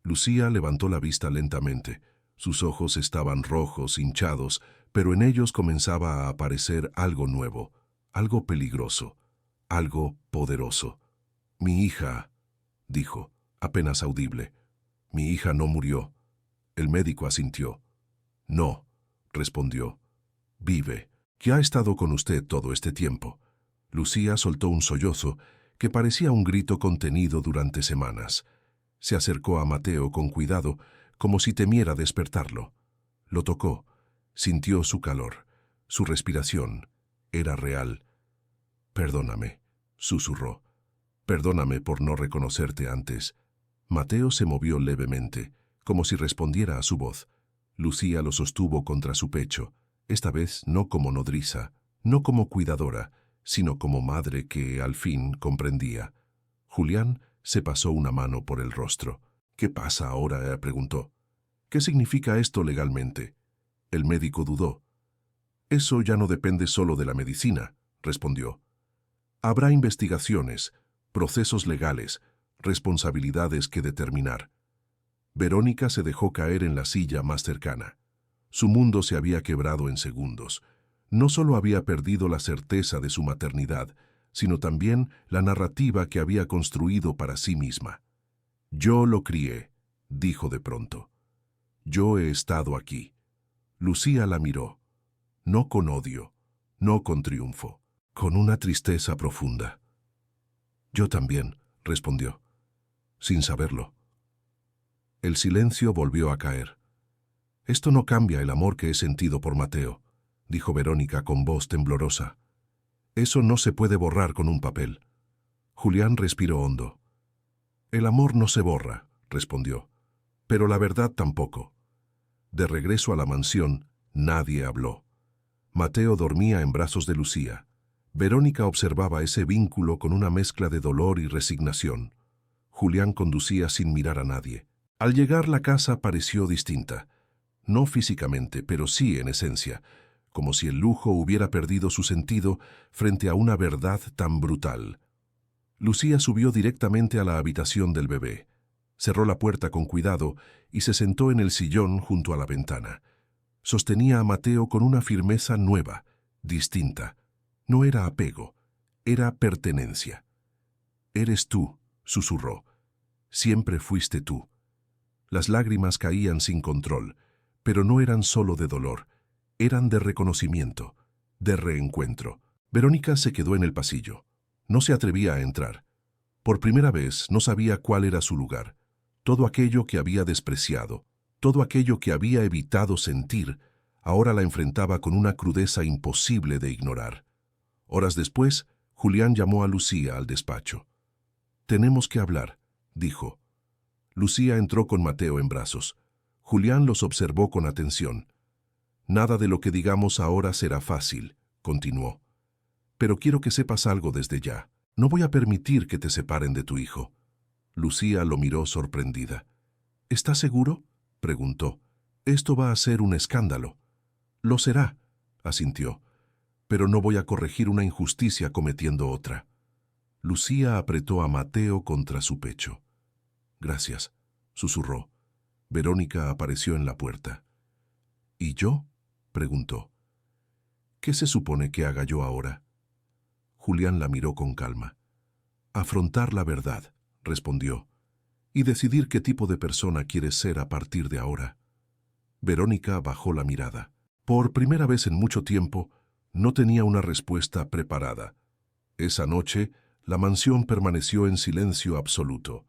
Lucía levantó la vista lentamente. Sus ojos estaban rojos, hinchados, pero en ellos comenzaba a aparecer algo nuevo, algo peligroso, algo poderoso. Mi hija, dijo, apenas audible. Mi hija no murió. El médico asintió. No, respondió. Vive, que ha estado con usted todo este tiempo. Lucía soltó un sollozo que parecía un grito contenido durante semanas. Se acercó a Mateo con cuidado, como si temiera despertarlo. Lo tocó, sintió su calor, su respiración. Era real. Perdóname, susurró. Perdóname por no reconocerte antes. Mateo se movió levemente, como si respondiera a su voz. Lucía lo sostuvo contra su pecho, esta vez no como nodriza, no como cuidadora, sino como madre que, al fin, comprendía. Julián se pasó una mano por el rostro. ¿Qué pasa ahora?, preguntó. ¿Qué significa esto legalmente? El médico dudó. Eso ya no depende solo de la medicina, respondió. Habrá investigaciones, procesos legales, responsabilidades que determinar. Verónica se dejó caer en la silla más cercana. Su mundo se había quebrado en segundos. No solo había perdido la certeza de su maternidad, sino también la narrativa que había construido para sí misma. Yo lo crié, dijo de pronto. Yo he estado aquí. Lucía la miró, no con odio, no con triunfo, con una tristeza profunda. Yo también, respondió, sin saberlo. El silencio volvió a caer. Esto no cambia el amor que he sentido por Mateo, dijo Verónica con voz temblorosa. Eso no se puede borrar con un papel. Julián respiró hondo. El amor no se borra, respondió, pero la verdad tampoco. De regreso a la mansión, nadie habló. Mateo dormía en brazos de Lucía. Verónica observaba ese vínculo con una mezcla de dolor y resignación. Julián conducía sin mirar a nadie. Al llegar, la casa pareció distinta. No físicamente, pero sí en esencia, como si el lujo hubiera perdido su sentido frente a una verdad tan brutal. Lucía subió directamente a la habitación del bebé. Cerró la puerta con cuidado y se sentó en el sillón junto a la ventana. Sostenía a Mateo con una firmeza nueva, distinta. No era apego, era pertenencia. Eres tú, susurró. Siempre fuiste tú. Las lágrimas caían sin control, pero no eran solo de dolor, eran de reconocimiento, de reencuentro. Verónica se quedó en el pasillo. No se atrevía a entrar. Por primera vez no sabía cuál era su lugar. Todo aquello que había despreciado, todo aquello que había evitado sentir, ahora la enfrentaba con una crudeza imposible de ignorar. Horas después, Julián llamó a Lucía al despacho. «Tenemos que hablar», dijo. Lucía entró con Mateo en brazos. Julián los observó con atención. «Nada de lo que digamos ahora será fácil», continuó. «Pero quiero que sepas algo desde ya. No voy a permitir que te separen de tu hijo». Lucía lo miró sorprendida. «¿Estás seguro?», preguntó. «Esto va a ser un escándalo». «Lo será», asintió. «Pero no voy a corregir una injusticia cometiendo otra». Lucía apretó a Mateo contra su pecho. «Gracias», susurró. Verónica apareció en la puerta. «¿Y yo?», preguntó. «¿Qué se supone que haga yo ahora?». Julián la miró con calma. «Afrontar la verdad», respondió, «y decidir qué tipo de persona quieres ser a partir de ahora». Verónica bajó la mirada. Por primera vez en mucho tiempo, no tenía una respuesta preparada. Esa noche, la mansión permaneció en silencio absoluto.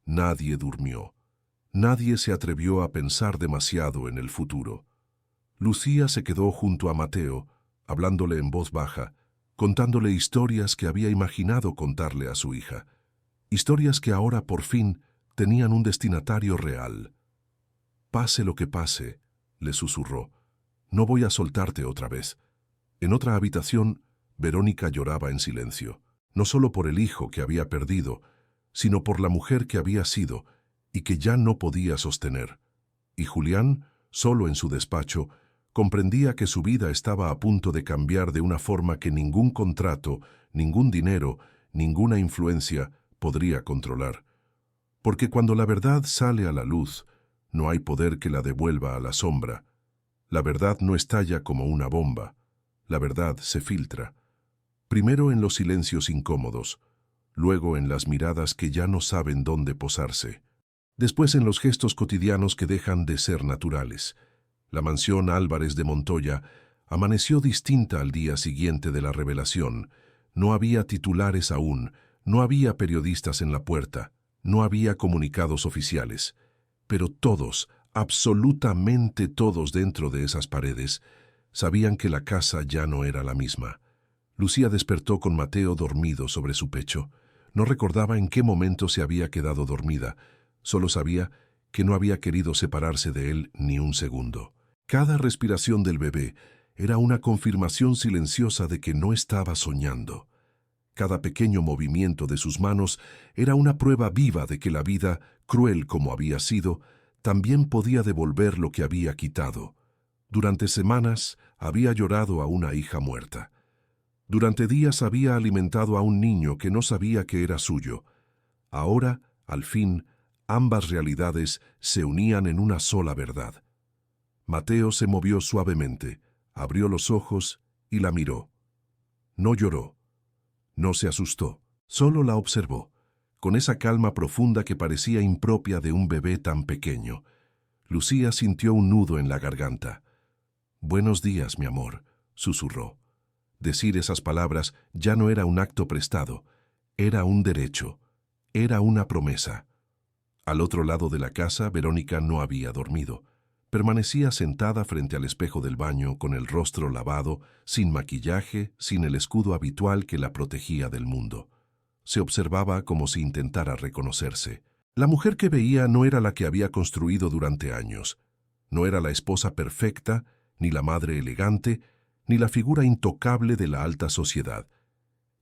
Nadie durmió. Nadie se atrevió a pensar demasiado en el futuro. Lucía se quedó junto a Mateo, hablándole en voz baja, contándole historias que había imaginado contarle a su hija. Historias que ahora, por fin, tenían un destinatario real. «Pase lo que pase», le susurró, «no voy a soltarte otra vez». En otra habitación, Verónica lloraba en silencio, no solo por el hijo que había perdido, sino por la mujer que había sido y que ya no podía sostener. Y Julián, solo en su despacho, comprendía que su vida estaba a punto de cambiar de una forma que ningún contrato, ningún dinero, ninguna influencia podría controlar. Porque cuando la verdad sale a la luz, no hay poder que la devuelva a la sombra. La verdad no estalla como una bomba. La verdad se filtra. Primero en los silencios incómodos, luego en las miradas que ya no saben dónde posarse. Después en los gestos cotidianos que dejan de ser naturales. La mansión Álvarez de Montoya amaneció distinta al día siguiente de la revelación. No había titulares aún, no había periodistas en la puerta, no había comunicados oficiales. Pero todos, absolutamente todos dentro de esas paredes, sabían que la casa ya no era la misma. Lucía despertó con Mateo dormido sobre su pecho. No recordaba en qué momento se había quedado dormida. Solo sabía que no había querido separarse de él ni un segundo. Cada respiración del bebé era una confirmación silenciosa de que no estaba soñando. Cada pequeño movimiento de sus manos era una prueba viva de que la vida, cruel como había sido, también podía devolver lo que había quitado. Durante semanas había llorado a una hija muerta. Durante días había alimentado a un niño que no sabía que era suyo. Ahora, al fin, ambas realidades se unían en una sola verdad. Mateo se movió suavemente, abrió los ojos y la miró. No lloró. No se asustó, solo la observó, con esa calma profunda que parecía impropia de un bebé tan pequeño. Lucía sintió un nudo en la garganta. «Buenos días, mi amor», susurró. Decir esas palabras ya no era un acto prestado, era un derecho, era una promesa. Al otro lado de la casa, Verónica no había dormido. Permanecía sentada frente al espejo del baño con el rostro lavado, sin maquillaje, sin el escudo habitual que la protegía del mundo. Se observaba como si intentara reconocerse. La mujer que veía no era la que había construido durante años. No era la esposa perfecta, ni la madre elegante, ni la figura intocable de la alta sociedad.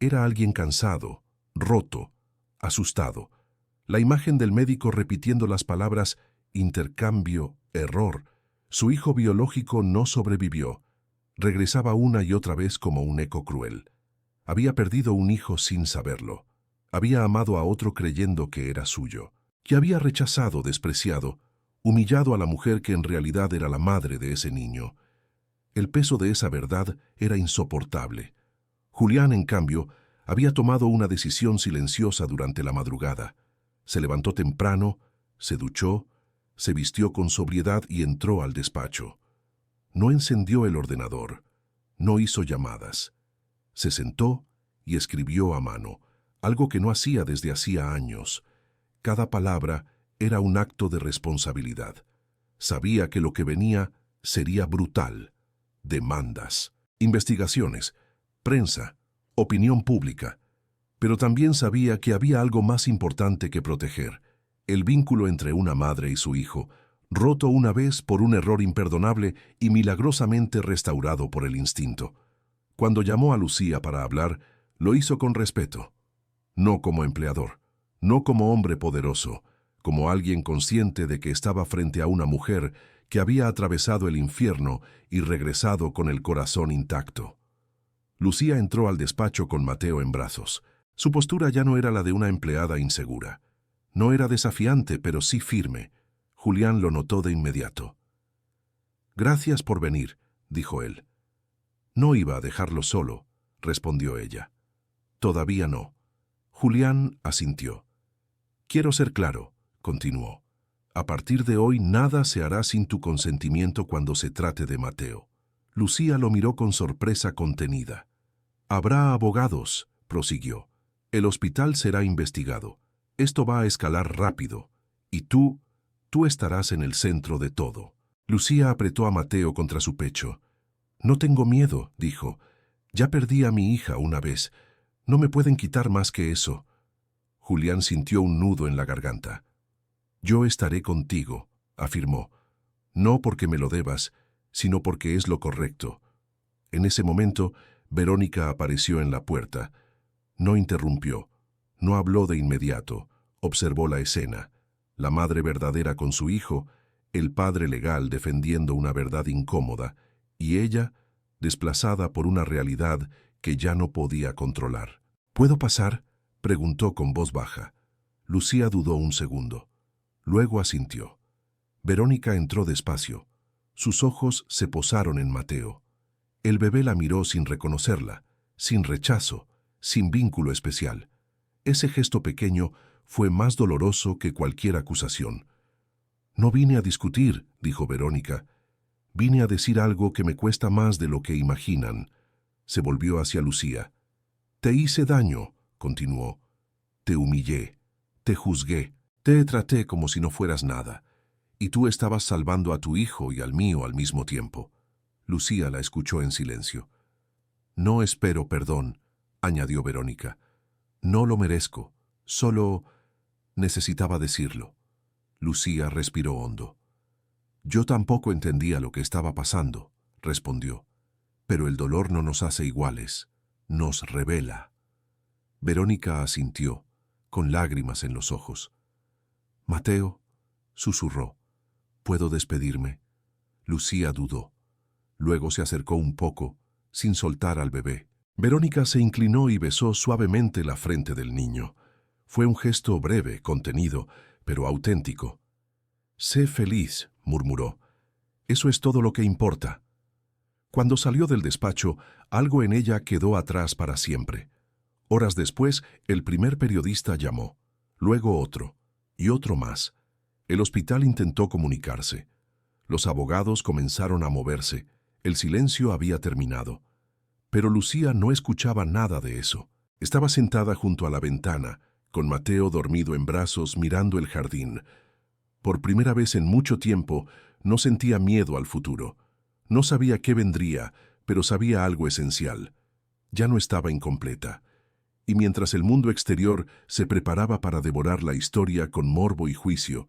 Era alguien cansado, roto, asustado. La imagen del médico repitiendo las palabras intercambio, error. Su hijo biológico no sobrevivió. Regresaba una y otra vez como un eco cruel. Había perdido un hijo sin saberlo. Había amado a otro creyendo que era suyo. Que había rechazado, despreciado, humillado a la mujer que en realidad era la madre de ese niño. El peso de esa verdad era insoportable. Julián, en cambio, había tomado una decisión silenciosa durante la madrugada. Se levantó temprano, se duchó, se vistió con sobriedad y entró al despacho. No encendió el ordenador, no hizo llamadas. Se sentó y escribió a mano, algo que no hacía desde hacía años. Cada palabra era un acto de responsabilidad. Sabía que lo que venía sería brutal. Demandas, investigaciones, prensa, opinión pública. Pero también sabía que había algo más importante que proteger: el vínculo entre una madre y su hijo, roto una vez por un error imperdonable y milagrosamente restaurado por el instinto. Cuando llamó a Lucía para hablar, lo hizo con respeto. No como empleador, no como hombre poderoso, como alguien consciente de que estaba frente a una mujer que había atravesado el infierno y regresado con el corazón intacto. Lucía entró al despacho con Mateo en brazos. Su postura ya no era la de una empleada insegura. No era desafiante, pero sí firme. Julián lo notó de inmediato. «Gracias por venir», dijo él. «No iba a dejarlo solo», respondió ella. «Todavía no». Julián asintió. «Quiero ser claro», continuó. «A partir de hoy nada se hará sin tu consentimiento cuando se trate de Mateo». Lucía lo miró con sorpresa contenida. «Habrá abogados», prosiguió. «El hospital será investigado. Esto va a escalar rápido. Y tú estarás en el centro de todo». Lucía apretó a Mateo contra su pecho. «No tengo miedo», dijo. «Ya perdí a mi hija una vez. No me pueden quitar más que eso». Julián sintió un nudo en la garganta. «Yo estaré contigo», afirmó. «No porque me lo debas, sino porque es lo correcto». En ese momento, Verónica apareció en la puerta. No interrumpió, no habló de inmediato, observó la escena. La madre verdadera con su hijo, el padre legal defendiendo una verdad incómoda, y ella, desplazada por una realidad que ya no podía controlar. «¿Puedo pasar?», preguntó con voz baja. Lucía dudó un segundo. Luego asintió. Verónica entró despacio. Sus ojos se posaron en Mateo. El bebé la miró sin reconocerla, sin rechazo, sin vínculo especial. Ese gesto pequeño fue más doloroso que cualquier acusación. «No vine a discutir», dijo Verónica. «Vine a decir algo que me cuesta más de lo que imaginan». Se volvió hacia Lucía. «Te hice daño», continuó. «Te humillé, te juzgué, te traté como si no fueras nada. Y tú estabas salvando a tu hijo y al mío al mismo tiempo». Lucía la escuchó en silencio. «No espero perdón», añadió Verónica. «No lo merezco, solo necesitaba decirlo». Lucía respiró hondo. «Yo tampoco entendía lo que estaba pasando», respondió. «Pero el dolor no nos hace iguales, nos revela». Verónica asintió, con lágrimas en los ojos. «Mateo», susurró, «¿puedo despedirme?» Lucía dudó. Luego se acercó un poco, sin soltar al bebé. Verónica se inclinó y besó suavemente la frente del niño. Fue un gesto breve, contenido, pero auténtico. «Sé feliz», murmuró. «Eso es todo lo que importa». Cuando salió del despacho, algo en ella quedó atrás para siempre. Horas después, el primer periodista llamó, luego otro, y otro más. El hospital intentó comunicarse. Los abogados comenzaron a moverse. El silencio había terminado. Pero Lucía no escuchaba nada de eso. Estaba sentada junto a la ventana, con Mateo dormido en brazos mirando el jardín. Por primera vez en mucho tiempo, no sentía miedo al futuro. No sabía qué vendría, pero sabía algo esencial. Ya no estaba incompleta. Y mientras el mundo exterior se preparaba para devorar la historia con morbo y juicio,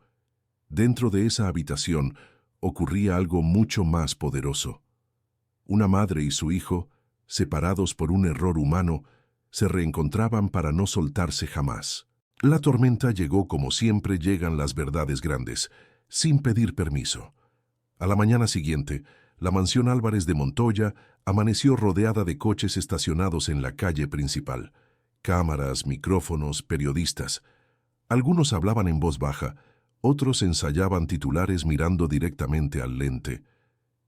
dentro de esa habitación ocurría algo mucho más poderoso. Una madre y su hijo, separados por un error humano, se reencontraban para no soltarse jamás. La tormenta llegó como siempre llegan las verdades grandes, sin pedir permiso. A la mañana siguiente, la mansión Álvarez de Montoya amaneció rodeada de coches estacionados en la calle principal. Cámaras, micrófonos, periodistas. Algunos hablaban en voz baja, otros ensayaban titulares mirando directamente al lente.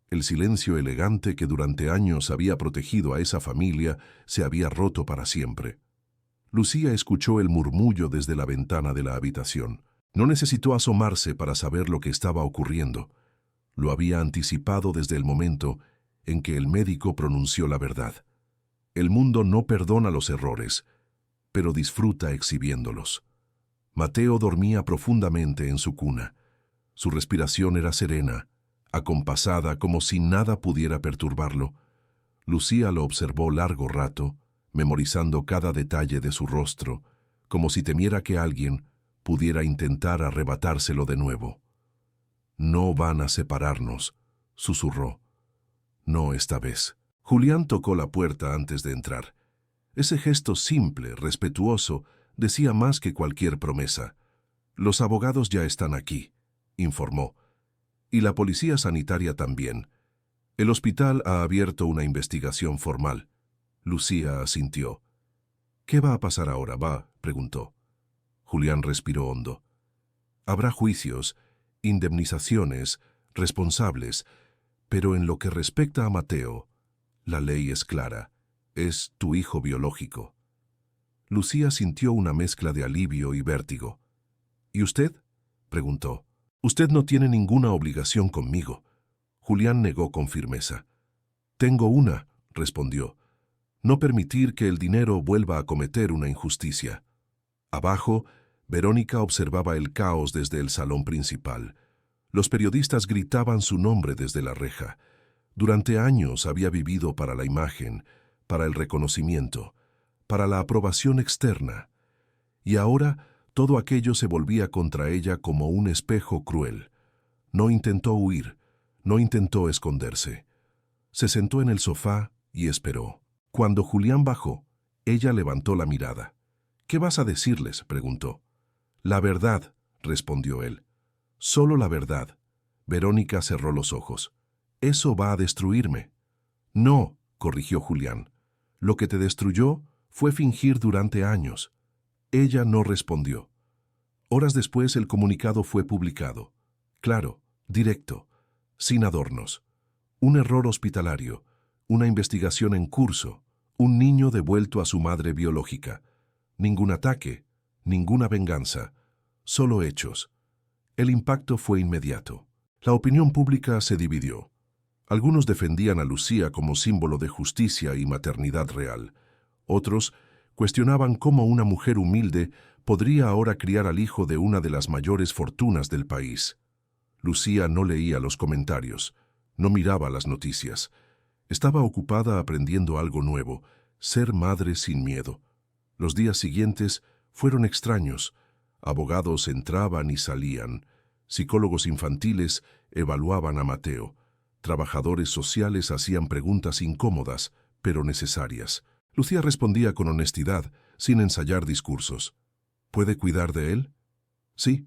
El silencio elegante que durante años había protegido a esa familia se había roto para siempre. Lucía escuchó el murmullo desde la ventana de la habitación. No necesitó asomarse para saber lo que estaba ocurriendo. Lo había anticipado desde el momento en que el médico pronunció la verdad. El mundo no perdona los errores, pero disfruta exhibiéndolos. Mateo dormía profundamente en su cuna. Su respiración era serena, acompasada como si nada pudiera perturbarlo. Lucía lo observó largo rato, memorizando cada detalle de su rostro, como si temiera que alguien pudiera intentar arrebatárselo de nuevo. «No van a separarnos», susurró. «No esta vez». Julián tocó la puerta antes de entrar. Ese gesto simple, respetuoso, decía más que cualquier promesa. «Los abogados ya están aquí», informó. «Y la policía sanitaria también. El hospital ha abierto una investigación formal». Lucía asintió. «¿Qué va a pasar ahora, va?», preguntó. Julián respiró hondo. «Habrá juicios, indemnizaciones, responsables, pero en lo que respecta a Mateo, la ley es clara. Es tu hijo biológico». Lucía sintió una mezcla de alivio y vértigo. «¿Y usted?», preguntó. «Usted no tiene ninguna obligación conmigo». Julián negó con firmeza. «Tengo una», respondió. «No permitir que el dinero vuelva a cometer una injusticia». Abajo, Verónica observaba el caos desde el salón principal. Los periodistas gritaban su nombre desde la reja. Durante años había vivido para la imagen, para el reconocimiento, para la aprobación externa. Y ahora todo aquello se volvía contra ella como un espejo cruel. No intentó huir, no intentó esconderse. Se sentó en el sofá y esperó. Cuando Julián bajó, ella levantó la mirada. «¿Qué vas a decirles?», preguntó. «La verdad», respondió él. «Solo la verdad». Verónica cerró los ojos. «Eso va a destruirme». «No», corrigió Julián. «Lo que te destruyó fue fingir durante años». Ella no respondió. Horas después el comunicado fue publicado. Claro, directo, sin adornos. Un error hospitalario, una investigación en curso, un niño devuelto a su madre biológica. Ningún ataque, ninguna venganza, solo hechos. El impacto fue inmediato. La opinión pública se dividió. Algunos defendían a Lucía como símbolo de justicia y maternidad real. Otros cuestionaban cómo una mujer humilde podría ahora criar al hijo de una de las mayores fortunas del país. Lucía no leía los comentarios, no miraba las noticias. Estaba ocupada aprendiendo algo nuevo, ser madre sin miedo. Los días siguientes fueron extraños. Abogados entraban y salían. Psicólogos infantiles evaluaban a Mateo. Trabajadores sociales hacían preguntas incómodas, pero necesarias. Lucía respondía con honestidad, sin ensayar discursos. ¿Puede cuidar de él? Sí.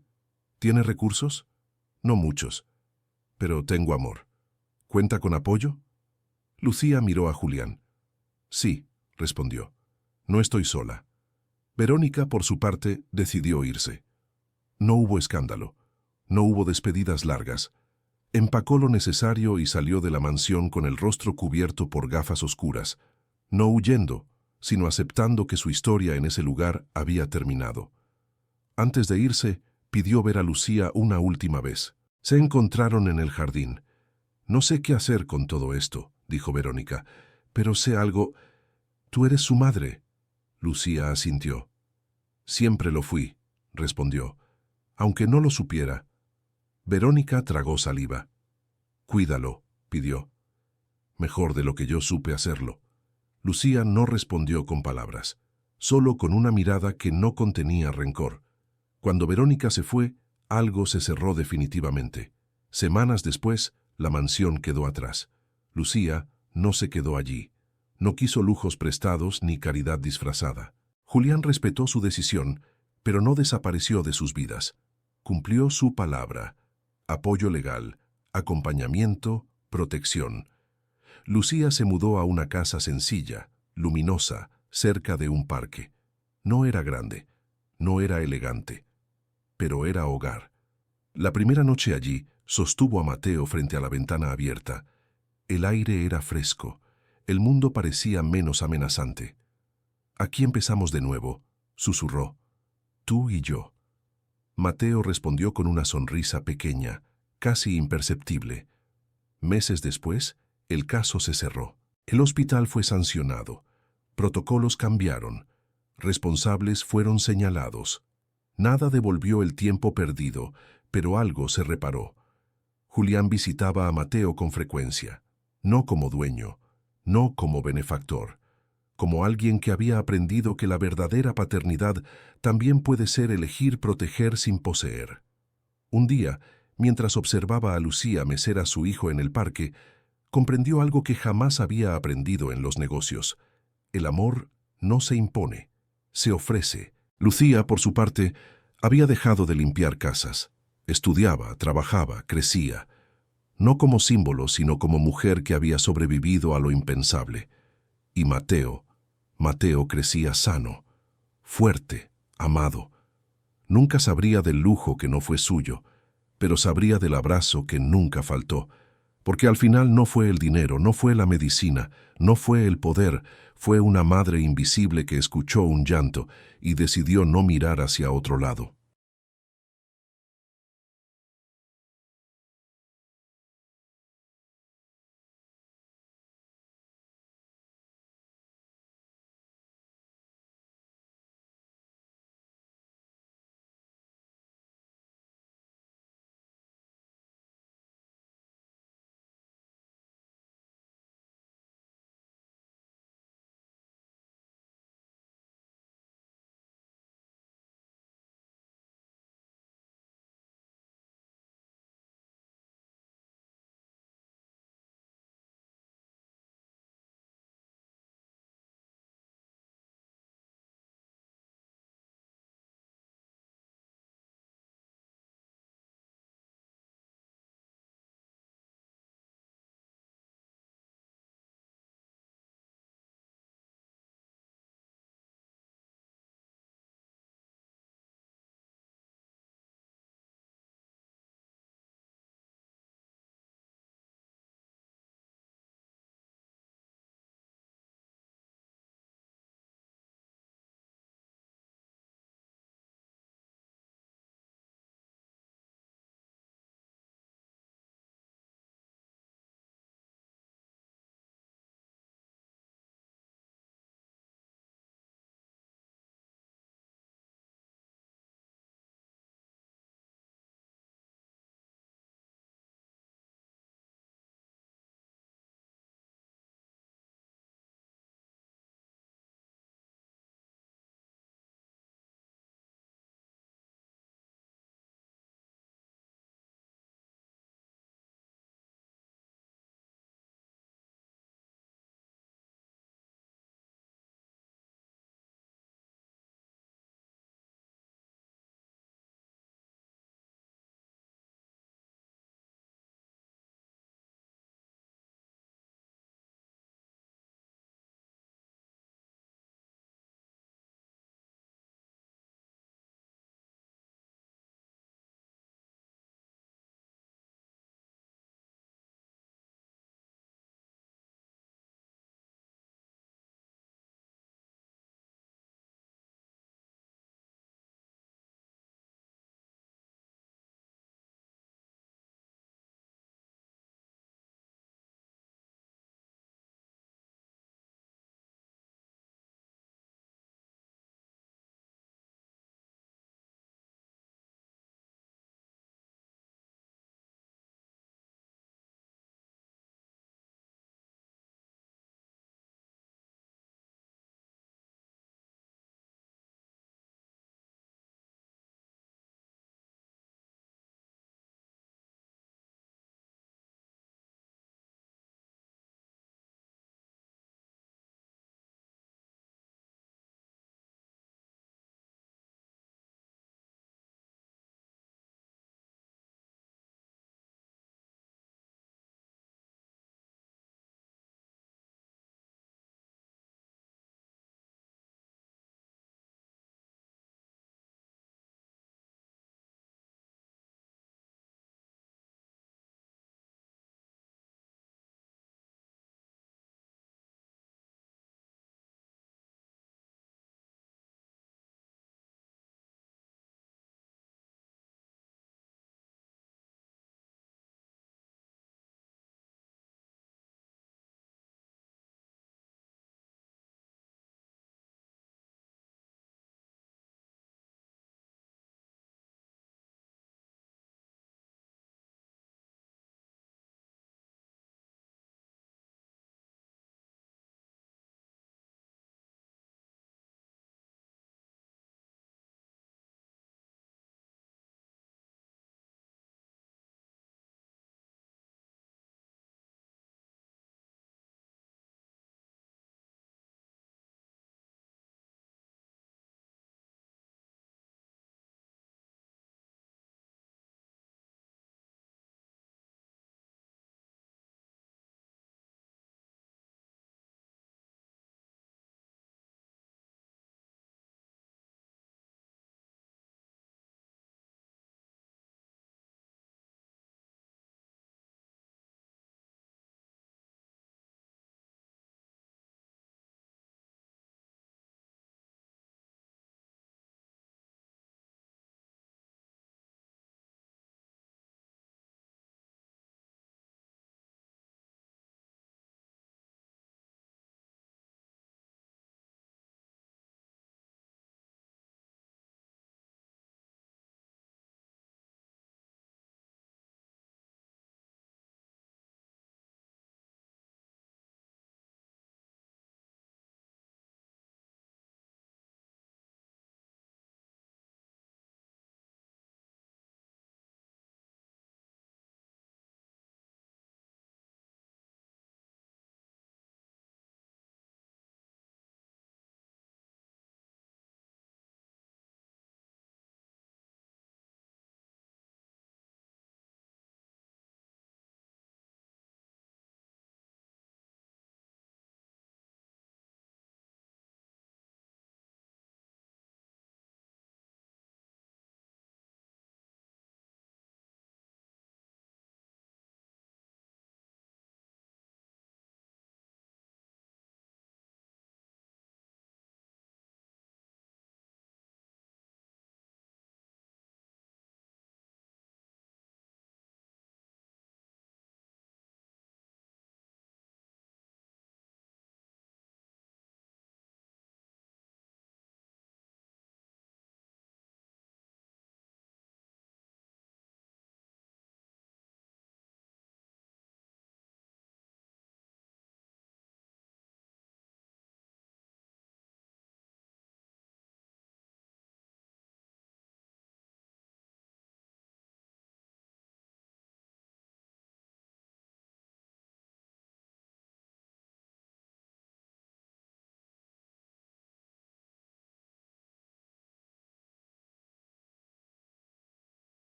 ¿Tiene recursos? No muchos. Pero tengo amor. ¿Cuenta con apoyo? Lucía miró a Julián. Sí, respondió. No estoy sola. Verónica, por su parte, decidió irse. No hubo escándalo. No hubo despedidas largas. Empacó lo necesario y salió de la mansión con el rostro cubierto por gafas oscuras, no huyendo, sino aceptando que su historia en ese lugar había terminado. Antes de irse, pidió ver a Lucía una última vez. Se encontraron en el jardín. «No sé qué hacer con todo esto», dijo Verónica, «pero sé algo. Tú eres su madre». Lucía asintió. «Siempre lo fui», respondió, «aunque no lo supiera». Verónica tragó saliva. «Cuídalo», pidió. «Mejor de lo que yo supe hacerlo». Lucía no respondió con palabras, solo con una mirada que no contenía rencor. Cuando Verónica se fue, algo se cerró definitivamente. Semanas después, la mansión quedó atrás. Lucía no se quedó allí. No quiso lujos prestados ni caridad disfrazada. Julián respetó su decisión, pero no desapareció de sus vidas. Cumplió su palabra. Apoyo legal, acompañamiento, protección. Lucía se mudó a una casa sencilla, luminosa, cerca de un parque. No era grande, no era elegante, pero era hogar. La primera noche allí, sostuvo a Mateo frente a la ventana abierta. El aire era fresco, el mundo parecía menos amenazante. «Aquí empezamos de nuevo», susurró. «Tú y yo». Mateo respondió con una sonrisa pequeña, casi imperceptible. Meses después, el caso se cerró. El hospital fue sancionado. Protocolos cambiaron. Responsables fueron señalados. Nada devolvió el tiempo perdido, pero algo se reparó. Julián visitaba a Mateo con frecuencia, no como dueño, no como benefactor, como alguien que había aprendido que la verdadera paternidad también puede ser elegir proteger sin poseer. Un día, mientras observaba a Lucía mecer a su hijo en el parque, comprendió algo que jamás había aprendido en los negocios. El amor no se impone, se ofrece. Lucía, por su parte, había dejado de limpiar casas. Estudiaba, trabajaba, crecía, no como símbolo, sino como mujer que había sobrevivido a lo impensable. Y Mateo crecía sano, fuerte, amado. Nunca sabría del lujo que no fue suyo, pero sabría del abrazo que nunca faltó, porque al final no fue el dinero, no fue la medicina, no fue el poder, fue una madre invisible que escuchó un llanto y decidió no mirar hacia otro lado.